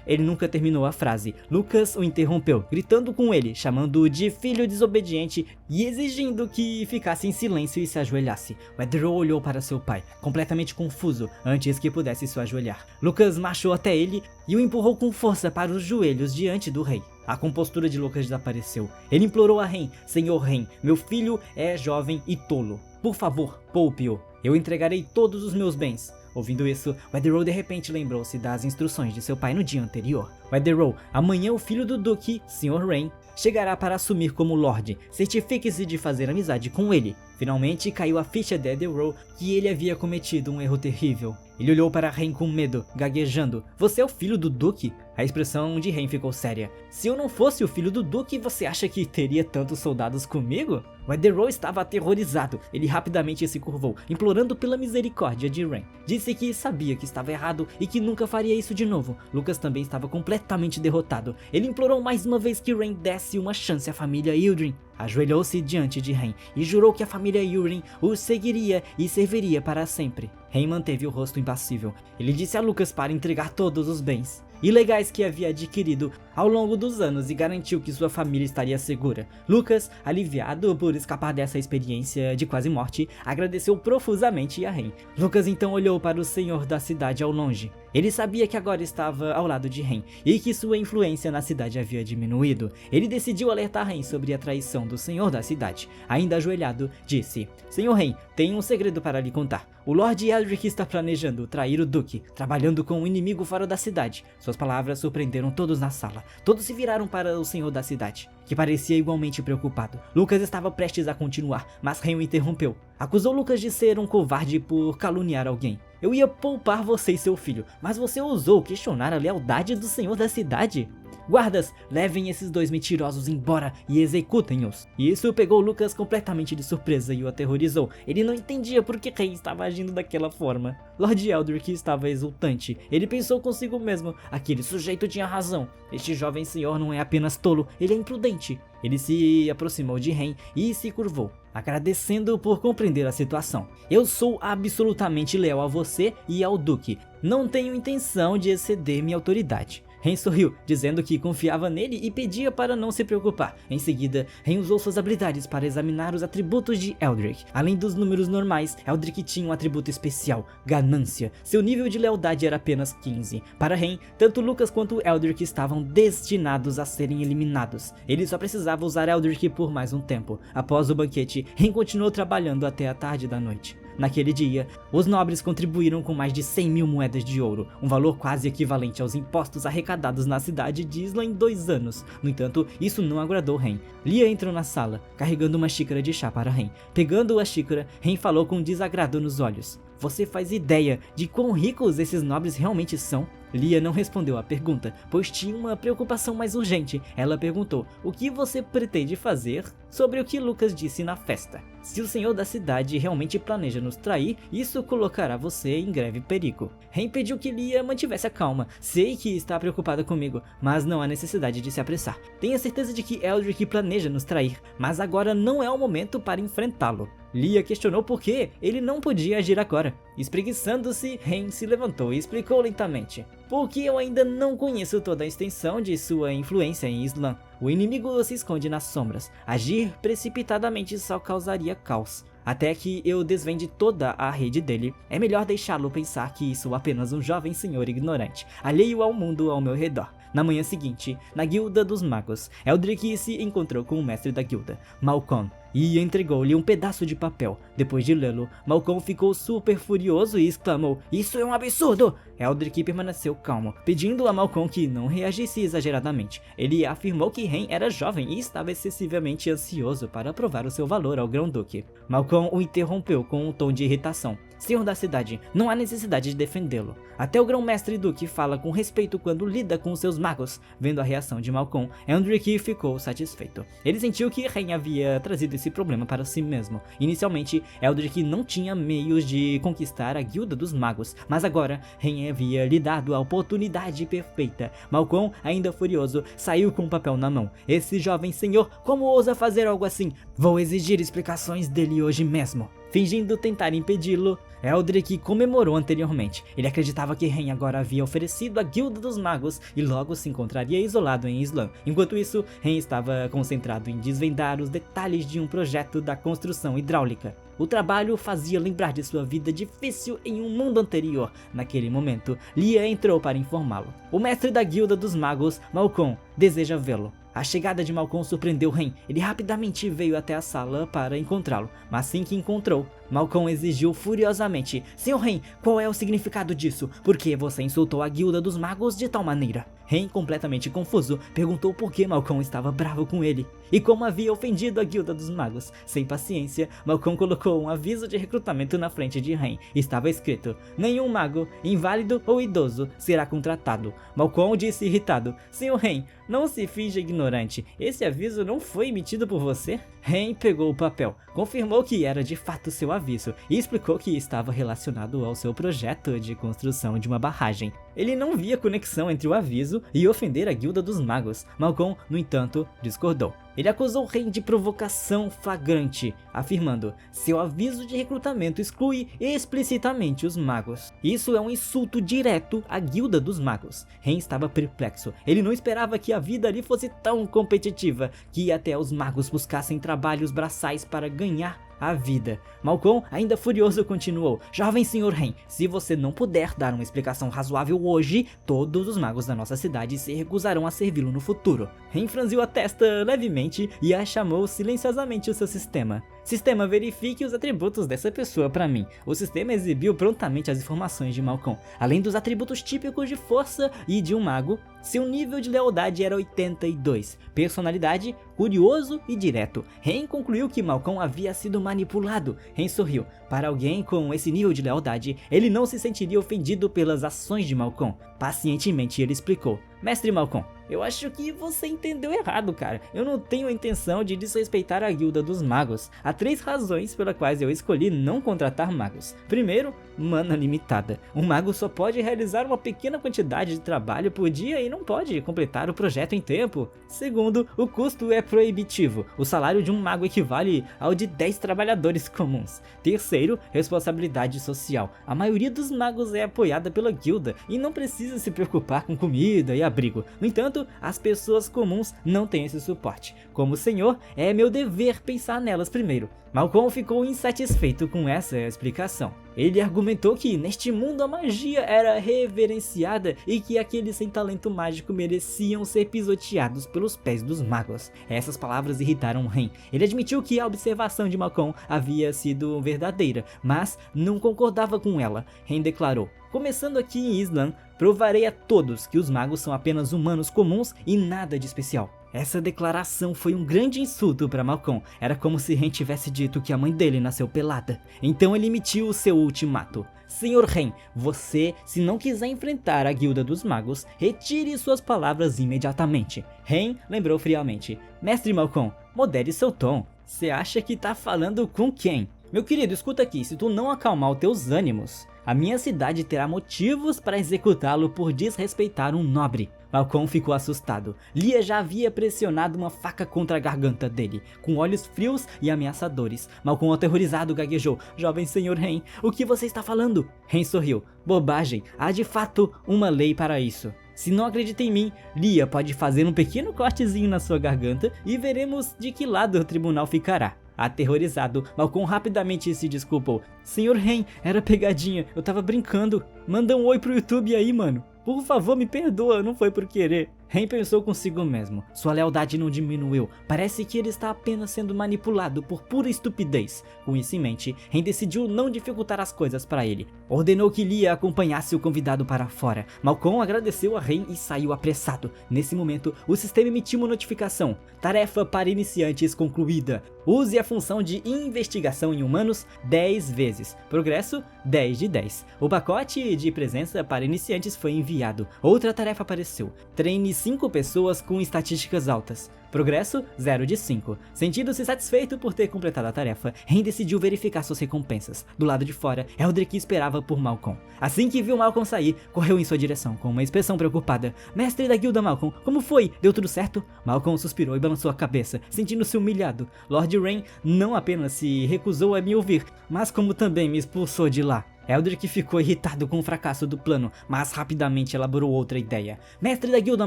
Ele nunca terminou a frase. Lucas o interrompeu, gritando com ele, chamando-o de filho desobediente e exigindo que ficasse em silêncio e se ajoelhasse. Weatherall olhou para seu pai, completamente confuso, antes que pudesse se ajoelhar. Lucas marchou até ele e o empurrou com força para os joelhos diante do rei. A compostura de Lucas desapareceu. Ele implorou a Ren: Senhor Ren, meu filho é jovem e tolo. Por favor, poupe-o. Eu entregarei todos os meus bens. Ouvindo isso, Weatherall de repente lembrou-se das instruções de seu pai no dia anterior. Weatherall, amanhã o filho do Duque, Sr. Ren, chegará para assumir como Lorde. Certifique-se de fazer amizade com ele. Finalmente caiu a ficha de Weatherall que ele havia cometido um erro terrível. Ele olhou para Ren com medo, gaguejando. Você é o filho do Duque? A expressão de Ren ficou séria. Se eu não fosse o filho do Duque, você acha que teria tantos soldados comigo? Weatherall estava aterrorizado. Ele rapidamente se curvou, implorando pela misericórdia de Ren. Disse que sabia que estava errado e que nunca faria isso de novo. Lucas também estava completamente derrotado. Ele implorou mais uma vez que Ren desse uma chance à família Ildren. Ajoelhou-se diante de Ren e jurou que a família Ildren o seguiria e serviria para sempre. Ren manteve o rosto impassível. Ele disse a Lucas para entregar todos os bens ilegais que havia adquirido ao longo dos anos e garantiu que sua família estaria segura. Lucas, aliviado por escapar dessa experiência de quase morte, agradeceu profusamente a Ren. Lucas então olhou para o senhor da cidade ao longe. Ele sabia que agora estava ao lado de Ren e que sua influência na cidade havia diminuído. Ele decidiu alertar Ren sobre a traição do senhor da cidade. Ainda ajoelhado, disse: Senhor Ren, tenho um segredo para lhe contar. O Lord Eldrick está planejando trair o Duque, trabalhando com um inimigo fora da cidade. Suas palavras surpreenderam todos na sala. Todos se viraram para o senhor da cidade, que parecia igualmente preocupado. Lucas estava prestes a continuar, mas Ren o interrompeu. Acusou Lucas de ser um covarde por caluniar alguém. Eu ia poupar você e seu filho, mas você ousou questionar a lealdade do senhor da cidade. Guardas, levem esses dois mentirosos embora e executem-os. E isso pegou Lucas completamente de surpresa e o aterrorizou. Ele não entendia por que Ren estava agindo daquela forma. Lord Eldrick estava exultante. Ele pensou consigo mesmo: aquele sujeito tinha razão. Este jovem senhor não é apenas tolo, ele é imprudente. Ele se aproximou de Ren e se curvou, agradecendo por compreender a situação. Eu sou absolutamente leal a você e ao Duque. Não tenho intenção de exceder minha autoridade. Ren sorriu, dizendo que confiava nele e pedia para não se preocupar. Em seguida, Ren usou suas habilidades para examinar os atributos de Eldrick. Além dos números normais, Eldrick tinha um atributo especial: ganância. Seu nível de lealdade era apenas 15. Para Ren, tanto Lucas quanto Eldrick estavam destinados a serem eliminados. Ele só precisava usar Eldrick por mais um tempo. Após o banquete, Ren continuou trabalhando até a tarde da noite. Naquele dia, os nobres contribuíram com mais de 100 mil moedas de ouro, um valor quase equivalente aos impostos arrecadados na cidade de Isla em 2 anos. No entanto, isso não agradou Ren. Lia entrou na sala, carregando uma xícara de chá para Ren. Pegando a xícara, Ren falou com desagrado nos olhos: Você faz ideia de quão ricos esses nobres realmente são? Lia não respondeu à pergunta, pois tinha uma preocupação mais urgente. Ela perguntou: o que você pretende fazer sobre o que Lucas disse na festa? Se o senhor da cidade realmente planeja nos trair, isso colocará você em grave perigo. Ren pediu que Lia mantivesse a calma. Sei que está preocupada comigo, mas não há necessidade de se apressar. Tenha certeza de que Eldrick planeja nos trair, mas agora não é o momento para enfrentá-lo. Lia questionou por que ele não podia agir agora. Espreguiçando-se, Ren se levantou e explicou lentamente: porque eu ainda não conheço toda a extensão de sua influência em Islam. O inimigo se esconde nas sombras. Agir precipitadamente só causaria caos. Até que eu desvende toda a rede dele, é melhor deixá-lo pensar que sou apenas um jovem senhor ignorante, alheio ao mundo ao meu redor. Na manhã seguinte, na Guilda dos Magos, Eldrick se encontrou com o mestre da guilda, Malcolm, e entregou-lhe um pedaço de papel. Depois de lê-lo, Malcolm ficou super furioso e exclamou: "Isso é um absurdo!" Eldrick permaneceu calmo, pedindo a Malcolm que não reagisse exageradamente. Ele afirmou que Ren era jovem e estava excessivamente ansioso para provar o seu valor ao Grão-Duque. Malcolm o interrompeu com um tom de irritação: "Senhor da cidade, não há necessidade de defendê-lo. Até o Grão-Mestre Duque fala com respeito quando lida com seus magos." Vendo a reação de Malcolm, Eldrick ficou satisfeito. Ele sentiu que Ren havia trazido esse problema para si mesmo. Inicialmente, Eldrick não tinha meios de conquistar a Guilda dos Magos, mas agora Ren havia lhe dado a oportunidade perfeita. Malcolm, ainda furioso, saiu com o papel na mão. "Esse jovem senhor, como ousa fazer algo assim? Vou exigir explicações dele hoje mesmo." Fingindo tentar impedi-lo, Eldrick comemorou anteriormente. Ele acreditava que Ren agora havia oferecido a Guilda dos Magos e logo se encontraria isolado em Islan. Enquanto isso, Ren estava concentrado em desvendar os detalhes de um projeto da construção hidráulica. O trabalho fazia lembrar de sua vida difícil em um mundo anterior. Naquele momento, Lia entrou para informá-lo. "O mestre da Guilda dos Magos, Malcolm, deseja vê-lo." A chegada de Malcolm surpreendeu Ren. Ele rapidamente veio até a sala para encontrá-lo, mas assim que encontrou, Malcolm exigiu furiosamente: "Senhor Ren, qual é o significado disso? Por que você insultou a Guilda dos Magos de tal maneira?" Ren, completamente confuso, perguntou por que Malcolm estava bravo com ele e como havia ofendido a Guilda dos Magos. Sem paciência, Malcolm colocou um aviso de recrutamento na frente de Ren. Estava escrito: "Nenhum mago, inválido ou idoso, será contratado." Malcolm disse irritado: "Senhor Ren, não se finja ignorante. Esse aviso não foi emitido por você?" Ren pegou o papel, confirmou que era de fato seu aviso e explicou que estava relacionado ao seu projeto de construção de uma barragem. Ele não via conexão entre o aviso e ofender a Guilda dos Magos. Malcolm, no entanto, discordou. Ele acusou Ren de provocação flagrante, afirmando: "Seu aviso de recrutamento exclui explicitamente os magos. Isso é um insulto direto à Guilda dos Magos." Ren estava perplexo. Ele não esperava que a vida ali fosse tão competitiva, que até os magos buscassem trabalhos braçais para ganhar a vida. Malcolm, ainda furioso, continuou: "Jovem senhor Ren, se você não puder dar uma explicação razoável hoje, todos os magos da nossa cidade se recusarão a servi-lo no futuro." Ren franziu a testa levemente e a chamou silenciosamente o seu sistema. "Sistema, verifique os atributos dessa pessoa para mim." O sistema exibiu prontamente as informações de Malcolm. Além dos atributos típicos de força e de um mago, seu nível de lealdade era 82. Personalidade: curioso e direto. Ren concluiu que Malcolm havia sido manipulado. Ren sorriu. Para alguém com esse nível de lealdade, ele não se sentiria ofendido pelas ações de Malcolm. Pacientemente ele explicou: "Mestre Malcolm, eu acho que você entendeu errado, cara. Eu não tenho a intenção de desrespeitar a Guilda dos Magos. Há 3 razões pelas quais eu escolhi não contratar magos. Primeiro, mana limitada. Um mago só pode realizar uma pequena quantidade de trabalho por dia e não pode completar o projeto em tempo. Segundo, o custo é proibitivo. O salário de um mago equivale ao de 10 trabalhadores comuns. Terceiro, responsabilidade social. A maioria dos magos é apoiada pela guilda e não precisa se preocupar com comida e abrigo. No entanto, as pessoas comuns não têm esse suporte. Como senhor, é meu dever pensar nelas primeiro." Malcolm ficou insatisfeito com essa explicação. Ele argumentou que neste mundo a magia era reverenciada e que aqueles sem talento mágico mereciam ser pisoteados pelos pés dos magos. Essas palavras irritaram Ren. Ele admitiu que a observação de Malcolm havia sido verdadeira, mas não concordava com ela. Ren declarou: "Começando aqui em Islan, provarei a todos que os magos são apenas humanos comuns e nada de especial." Essa declaração foi um grande insulto para Malcolm. Era como se Ren tivesse dito que a mãe dele nasceu pelada. Então ele emitiu o seu ultimato: "Senhor Ren, você, se não quiser enfrentar a Guilda dos Magos, retire suas palavras imediatamente." Ren lembrou friamente: "Mestre Malcolm, modere seu tom. Você acha que tá falando com quem? Meu querido, escuta aqui, se tu não acalmar os teus ânimos, a minha cidade terá motivos para executá-lo por desrespeitar um nobre." Malcolm ficou assustado. Lia já havia pressionado uma faca contra a garganta dele, com olhos frios e ameaçadores. Malcolm, aterrorizado, gaguejou: "Jovem senhor Ren, o que você está falando?" Ren sorriu: "Bobagem, há de fato uma lei para isso. Se não acredita em mim, Lia pode fazer um pequeno cortezinho na sua garganta e veremos de que lado o tribunal ficará." Aterrorizado, Malcolm rapidamente se desculpou: "Senhor Ren, era pegadinha, eu tava brincando. Manda um oi pro YouTube aí, mano. Por favor, me perdoa, não foi por querer." Ren pensou consigo mesmo. Sua lealdade não diminuiu. Parece que ele está apenas sendo manipulado por pura estupidez. Com isso em mente, Ren decidiu não dificultar as coisas para ele. Ordenou que Lia acompanhasse o convidado para fora. Malcolm agradeceu a Ren e saiu apressado. Nesse momento, o sistema emitiu uma notificação. Tarefa para iniciantes concluída. Use a função de investigação em humanos 10 vezes. Progresso 10 de 10. O pacote de presença para iniciantes foi enviado. Outra tarefa apareceu. Treine 5 pessoas com estatísticas altas. Progresso 0 de 5. Sentindo-se satisfeito por ter completado a tarefa, Ren decidiu verificar suas recompensas. Do lado de fora, Eldrick esperava por Malcolm. Assim que viu Malcolm sair, correu em sua direção com uma expressão preocupada. Mestre da guilda Malcolm, como foi? Deu tudo certo? Malcolm suspirou e balançou a cabeça, sentindo-se humilhado. Lord Rain não apenas se recusou a me ouvir, mas como também me expulsou de lá. Eldrick ficou irritado com o fracasso do plano, mas rapidamente elaborou outra ideia. Mestre da guilda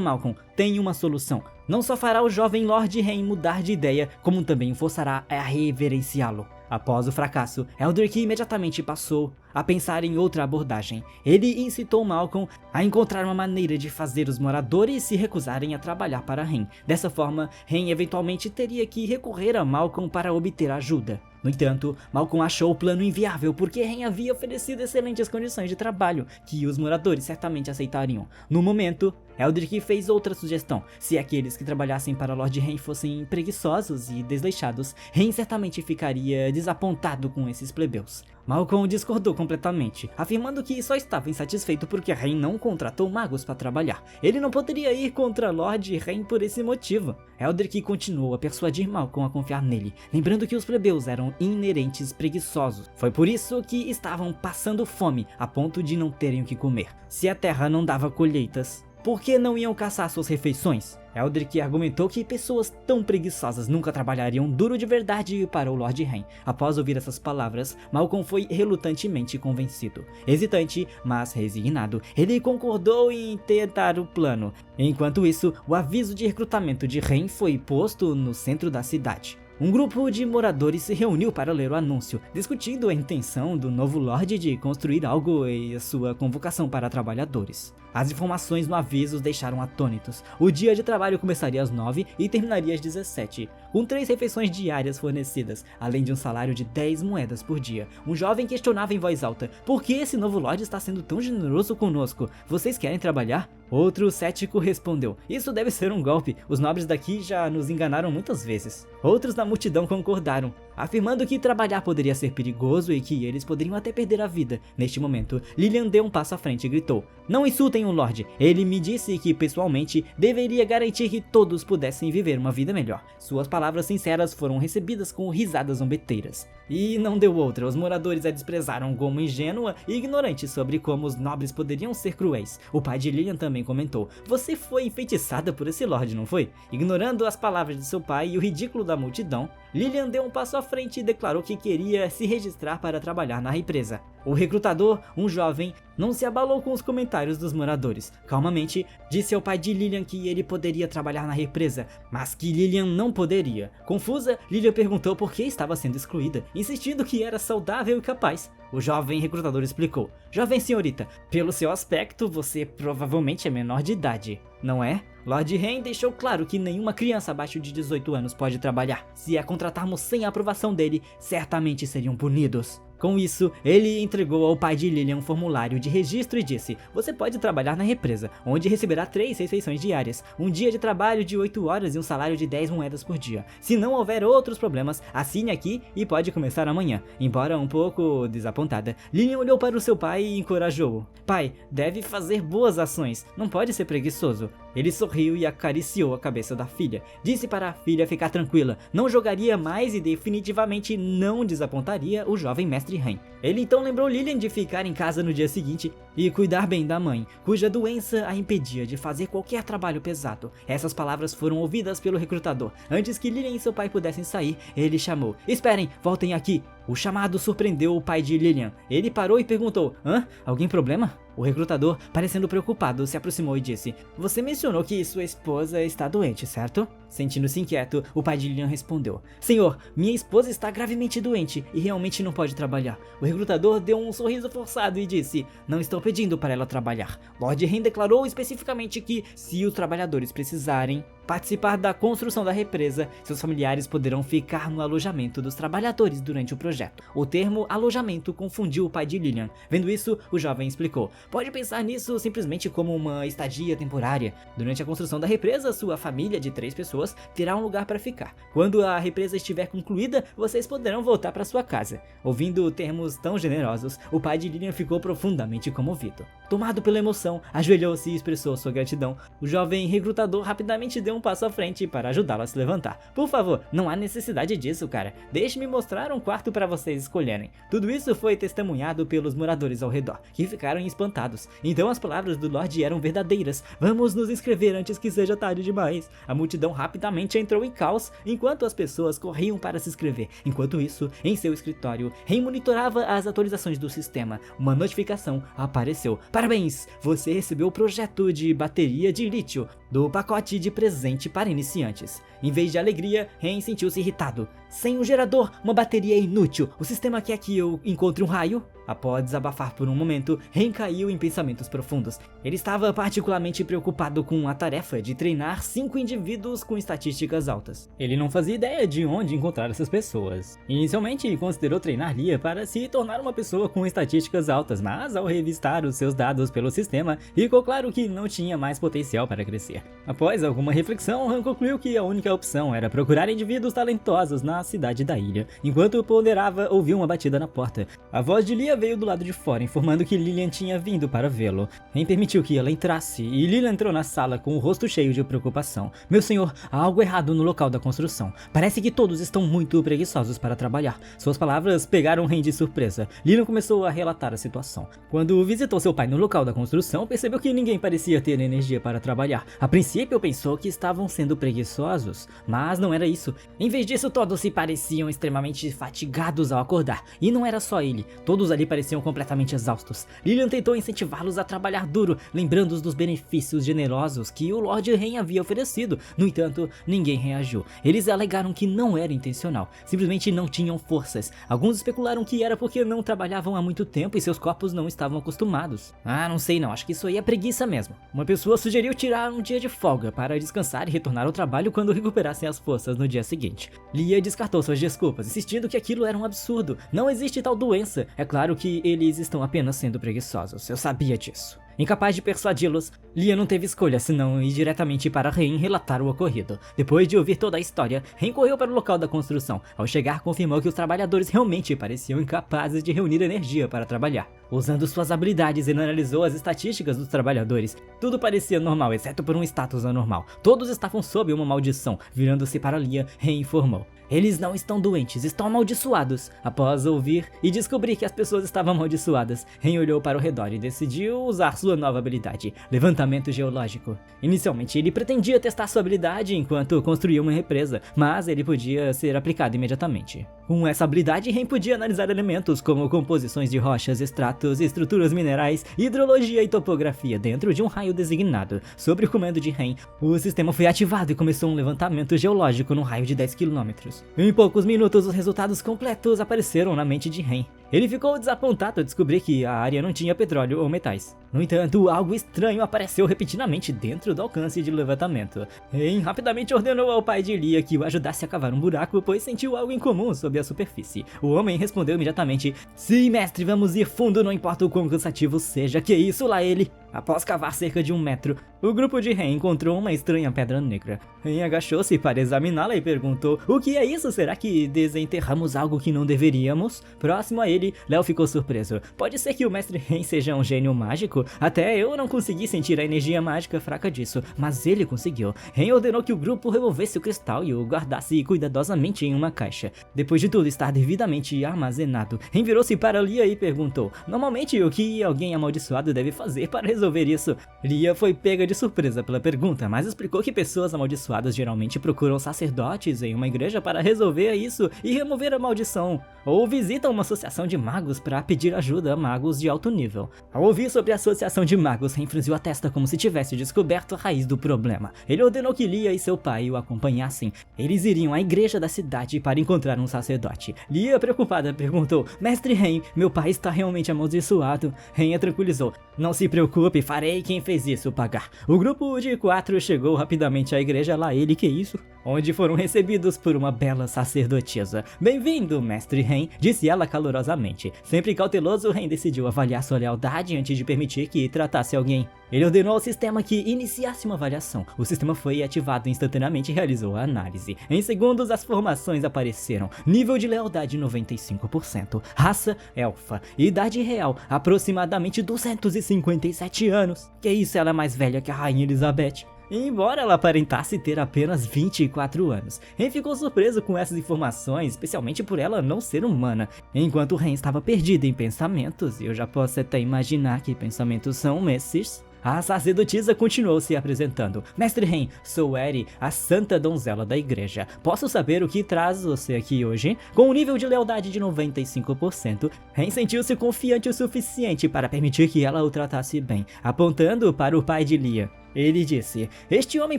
Malcolm, tem uma solução. Não só fará o jovem Lord Rain mudar de ideia, como também o forçará a reverenciá-lo. Após o fracasso, Eldrick imediatamente passou a pensar em outra abordagem. Ele incitou Malcolm a encontrar uma maneira de fazer os moradores se recusarem a trabalhar para Rain. Dessa forma, Rain eventualmente teria que recorrer a Malcolm para obter ajuda. No entanto, Malcolm achou o plano inviável porque Rain havia oferecido excelentes condições de trabalho que os moradores certamente aceitariam. No momento, Eldrick fez outra sugestão. Se aqueles que trabalhassem para Lord Rain fossem preguiçosos e desleixados, Rain certamente ficaria desapontado com esses plebeus. Malcolm discordou completamente, afirmando que só estava insatisfeito porque Rain não contratou magos para trabalhar. Ele não poderia ir contra Lord Rain por esse motivo. Eldrick continuou a persuadir Malcolm a confiar nele, lembrando que os plebeus eram inerentes preguiçosos. Foi por isso que estavam passando fome, a ponto de não terem o que comer. Se a terra não dava colheitas, por que não iam caçar suas refeições? Eldrick argumentou que pessoas tão preguiçosas nunca trabalhariam duro de verdade para o Lord Rain. Após ouvir essas palavras, Malcolm foi relutantemente convencido. Hesitante, mas resignado, ele concordou em tentar o plano. Enquanto isso, o aviso de recrutamento de Rain foi posto no centro da cidade. Um grupo de moradores se reuniu para ler o anúncio, discutindo a intenção do novo Lorde de construir algo e a sua convocação para trabalhadores. As informações no aviso os deixaram atônitos. O dia de trabalho começaria às 9 e terminaria às 17, com 3 refeições diárias fornecidas, além de um salário de 10 moedas por dia. Um jovem questionava em voz alta: por que esse novo Lorde está sendo tão generoso conosco? Vocês querem trabalhar? Outro cético respondeu: isso deve ser um golpe, os nobres daqui já nos enganaram muitas vezes. Outros na multidão concordaram, afirmando que trabalhar poderia ser perigoso e que eles poderiam até perder a vida. Neste momento, Lillian deu um passo à frente e gritou: não insultem o Lorde, ele me disse que pessoalmente deveria garantir que todos pudessem viver uma vida melhor. Suas palavras sinceras foram recebidas com risadas zombeteiras. E não deu outra, os moradores a desprezaram como ingênua e ignorante sobre como os nobres poderiam ser cruéis. O pai de Lillian também comentou: você foi enfeitiçada por esse Lorde, não foi? Ignorando as palavras de seu pai e o ridículo da multidão, Lillian deu um passo à frente e declarou que queria se registrar para trabalhar na represa. O recrutador, um jovem, não se abalou com os comentários dos moradores. Calmamente, disse ao pai de Lillian que ele poderia trabalhar na represa, mas que Lillian não poderia. Confusa, Lillian perguntou por que estava sendo excluída, insistindo que era saudável e capaz. O jovem recrutador explicou: jovem senhorita, pelo seu aspecto, você provavelmente é menor de idade, não é? Lord Rain deixou claro que nenhuma criança abaixo de 18 anos pode trabalhar. Se a contratarmos sem a aprovação dele, certamente seriam punidos. Com isso, ele entregou ao pai de Lillian um formulário de registro e disse: você pode trabalhar na represa, onde receberá 3 refeições diárias, um dia de trabalho de 8 horas e um salário de 10 moedas por dia. Se não houver outros problemas, assine aqui e pode começar amanhã. Embora um pouco desapontada, Lillian olhou para o seu pai e encorajou-o: pai, deve fazer boas ações, não pode ser preguiçoso. Ele sorriu e acariciou a cabeça da filha. Disse para a filha ficar tranquila, não jogaria mais e definitivamente não desapontaria o jovem mestre Rain. Ele então lembrou Lillian de ficar em casa no dia seguinte e cuidar bem da mãe, cuja doença a impedia de fazer qualquer trabalho pesado. Essas palavras foram ouvidas pelo recrutador. Antes que Lillian e seu pai pudessem sair, ele chamou: esperem, voltem aqui. O chamado surpreendeu o pai de Lillian. Ele parou e perguntou: hã? Algum problema? O recrutador, parecendo preocupado, se aproximou e disse: você mencionou que sua esposa está doente, certo? Sentindo-se inquieto, o pai de Lilian respondeu: Senhor, minha esposa está gravemente doente e realmente não pode trabalhar. O recrutador deu um sorriso forçado e disse: Não estou pedindo para ela trabalhar. Lord Hen declarou especificamente que, se os trabalhadores precisarem participar da construção da represa, seus familiares poderão ficar no alojamento dos trabalhadores durante o projeto. O termo alojamento confundiu o pai de Lilian. Vendo isso, o jovem explicou: Pode pensar nisso simplesmente como uma estadia temporária. Durante a construção da represa, sua família de 3 pessoas terá um lugar para ficar. Quando a represa estiver concluída, vocês poderão voltar para sua casa. Ouvindo termos tão generosos, o pai de Lilian ficou profundamente comovido. Tomado pela emoção, ajoelhou-se e expressou sua gratidão. O jovem recrutador rapidamente deu um passo à frente para ajudá-lo a se levantar. Por favor, não há necessidade disso, cara. Deixe-me mostrar um quarto para vocês escolherem. Tudo isso foi testemunhado pelos moradores ao redor, que ficaram espantados. Então as palavras do Lorde eram verdadeiras. Vamos nos inscrever antes que seja tarde demais. A multidão rapidamente entrou em caos, enquanto as pessoas corriam para se inscrever. Enquanto isso, em seu escritório, Hen monitorava as atualizações do sistema. Uma notificação apareceu. Parabéns! Você recebeu o projeto de bateria de lítio do pacote de presente para iniciantes. Em vez de alegria, Hen sentiu-se irritado. Sem um gerador, uma bateria é inútil. O sistema quer que eu encontre um raio? Após desabafar por um momento, Hen caiu em pensamentos profundos. Ele estava particularmente preocupado com a tarefa de treinar 5 indivíduos com estatísticas altas. Ele não fazia ideia de onde encontrar essas pessoas. Inicialmente, considerou treinar Lia para se tornar uma pessoa com estatísticas altas, mas ao revistar os seus dados pelo sistema, ficou claro que não tinha mais potencial para crescer. Após alguma reflexão, Han concluiu que a única opção era procurar indivíduos talentosos na cidade da ilha. Enquanto ponderava, ouviu uma batida na porta. A voz de Lia veio do lado de fora, informando que Lilian tinha vindo para vê-lo. Hen permitiu que ela entrasse, e Lilian entrou na sala com o rosto cheio de preocupação. Meu senhor, há algo errado no local da construção. Parece que todos estão muito preguiçosos para trabalhar. Suas palavras pegaram Hen de surpresa. Lilian começou a relatar a situação. Quando visitou seu pai no local da construção, percebeu que ninguém parecia ter energia para trabalhar. A princípio pensou que estavam sendo preguiçosos, mas não era isso. Em vez disso, todos se pareciam extremamente fatigados ao acordar. E não era só ele, todos ali pareciam completamente exaustos. Lilian tentou incentivá-los a trabalhar duro, lembrando-os dos benefícios generosos que o Lord Hen havia oferecido. No entanto, ninguém reagiu. Eles alegaram que não era intencional, simplesmente não tinham forças. Alguns especularam que era porque não trabalhavam há muito tempo e seus corpos não estavam acostumados. Ah, não sei não, acho que isso aí é preguiça mesmo. Uma pessoa sugeriu tirar um dia de folga para descansar e retornar ao trabalho quando recuperassem as forças no dia seguinte. Lia descartou suas desculpas, insistindo que aquilo era um absurdo. Não existe tal doença. É claro que eles estão apenas sendo preguiçosos, eu sabia disso. Incapaz de persuadi-los, Lia não teve escolha senão ir diretamente para Hen relatar o ocorrido. Depois de ouvir toda a história, Hen correu para o local da construção. Ao chegar, confirmou que os trabalhadores realmente pareciam incapazes de reunir energia para trabalhar. Usando suas habilidades, ele analisou as estatísticas dos trabalhadores. Tudo parecia normal, exceto por um status anormal. Todos estavam sob uma maldição. Virando-se para Lia, Hen informou: Eles não estão doentes, estão amaldiçoados. Após ouvir e descobrir que as pessoas estavam amaldiçoadas, Hen olhou para o redor e decidiu usar sua nova habilidade, levantamento geológico. Inicialmente ele pretendia testar sua habilidade enquanto construía uma represa, mas ele podia ser aplicado imediatamente. Com essa habilidade, Hen podia analisar elementos como composições de rochas, extratos, estruturas minerais, hidrologia e topografia dentro de um raio designado. Sob o comando de Hen, o sistema foi ativado e começou um levantamento geológico num raio de 10 km. Em poucos minutos, os resultados completos apareceram na mente de Hen. Ele ficou desapontado ao descobrir que a área não tinha petróleo ou metais. No entanto, algo estranho apareceu repentinamente dentro do alcance de levantamento. Hen rapidamente ordenou ao pai de Lia que o ajudasse a cavar um buraco, pois sentiu algo incomum sob a superfície. O homem respondeu imediatamente: Sim, mestre, vamos ir fundo, não importa o quão cansativo seja. Que isso, lá ele! Após cavar cerca de 1 metro, o grupo de Hen encontrou uma estranha pedra negra. Hen agachou-se para examiná-la e perguntou: O que é isso? Será que desenterramos algo que não deveríamos? Próximo a ele, Léo ficou surpreso. Pode ser que o mestre Hen seja um gênio mágico? Até eu não consegui sentir a energia mágica fraca disso, mas ele conseguiu. Hen ordenou que o grupo removesse o cristal e o guardasse cuidadosamente em uma caixa. Depois de de tudo estar devidamente armazenado. Ren virou-se para Lia e perguntou: normalmente o que alguém amaldiçoado deve fazer para resolver isso? Lia foi pega de surpresa pela pergunta, mas explicou que pessoas amaldiçoadas geralmente procuram sacerdotes em uma igreja para resolver isso e remover a maldição, ou visitam uma associação de magos para pedir ajuda a magos de alto nível. Ao ouvir sobre a associação de magos, Ren franziu a testa como se tivesse descoberto a raiz do problema. Ele ordenou que Lia e seu pai o acompanhassem. Eles iriam à igreja da cidade para encontrar um sacerdote. Lia, preocupada, perguntou: mestre Ren, meu pai está realmente amaldiçoado? Ren a tranquilizou: não se preocupe, farei quem fez isso pagar. O grupo de 4 chegou rapidamente à igreja Laeli, que isso? Onde foram recebidos por uma bela sacerdotisa. Bem-vindo, mestre Ren, disse ela calorosamente. Sempre cauteloso, Ren decidiu avaliar sua lealdade antes de permitir que tratasse alguém. Ele ordenou ao sistema que iniciasse uma avaliação. O sistema foi ativado instantaneamente e realizou a análise. Em segundos, as formações apareceram. Nível de lealdade 95%. Raça elfa. Idade real aproximadamente 257 anos. Que isso, ela é mais velha que a Rainha Elizabeth. Embora ela aparentasse ter apenas 24 anos, Ren ficou surpreso com essas informações, especialmente por ela não ser humana. Enquanto Ren estava perdido em pensamentos, e eu já posso até imaginar que pensamentos são esses, a sacerdotisa continuou se apresentando. Mestre Ren, sou Eri, a santa donzela da igreja. Posso saber o que traz você aqui hoje? Com um nível de lealdade de 95%, Ren sentiu-se confiante o suficiente para permitir que ela o tratasse bem, apontando para o pai de Lia. Ele disse: este homem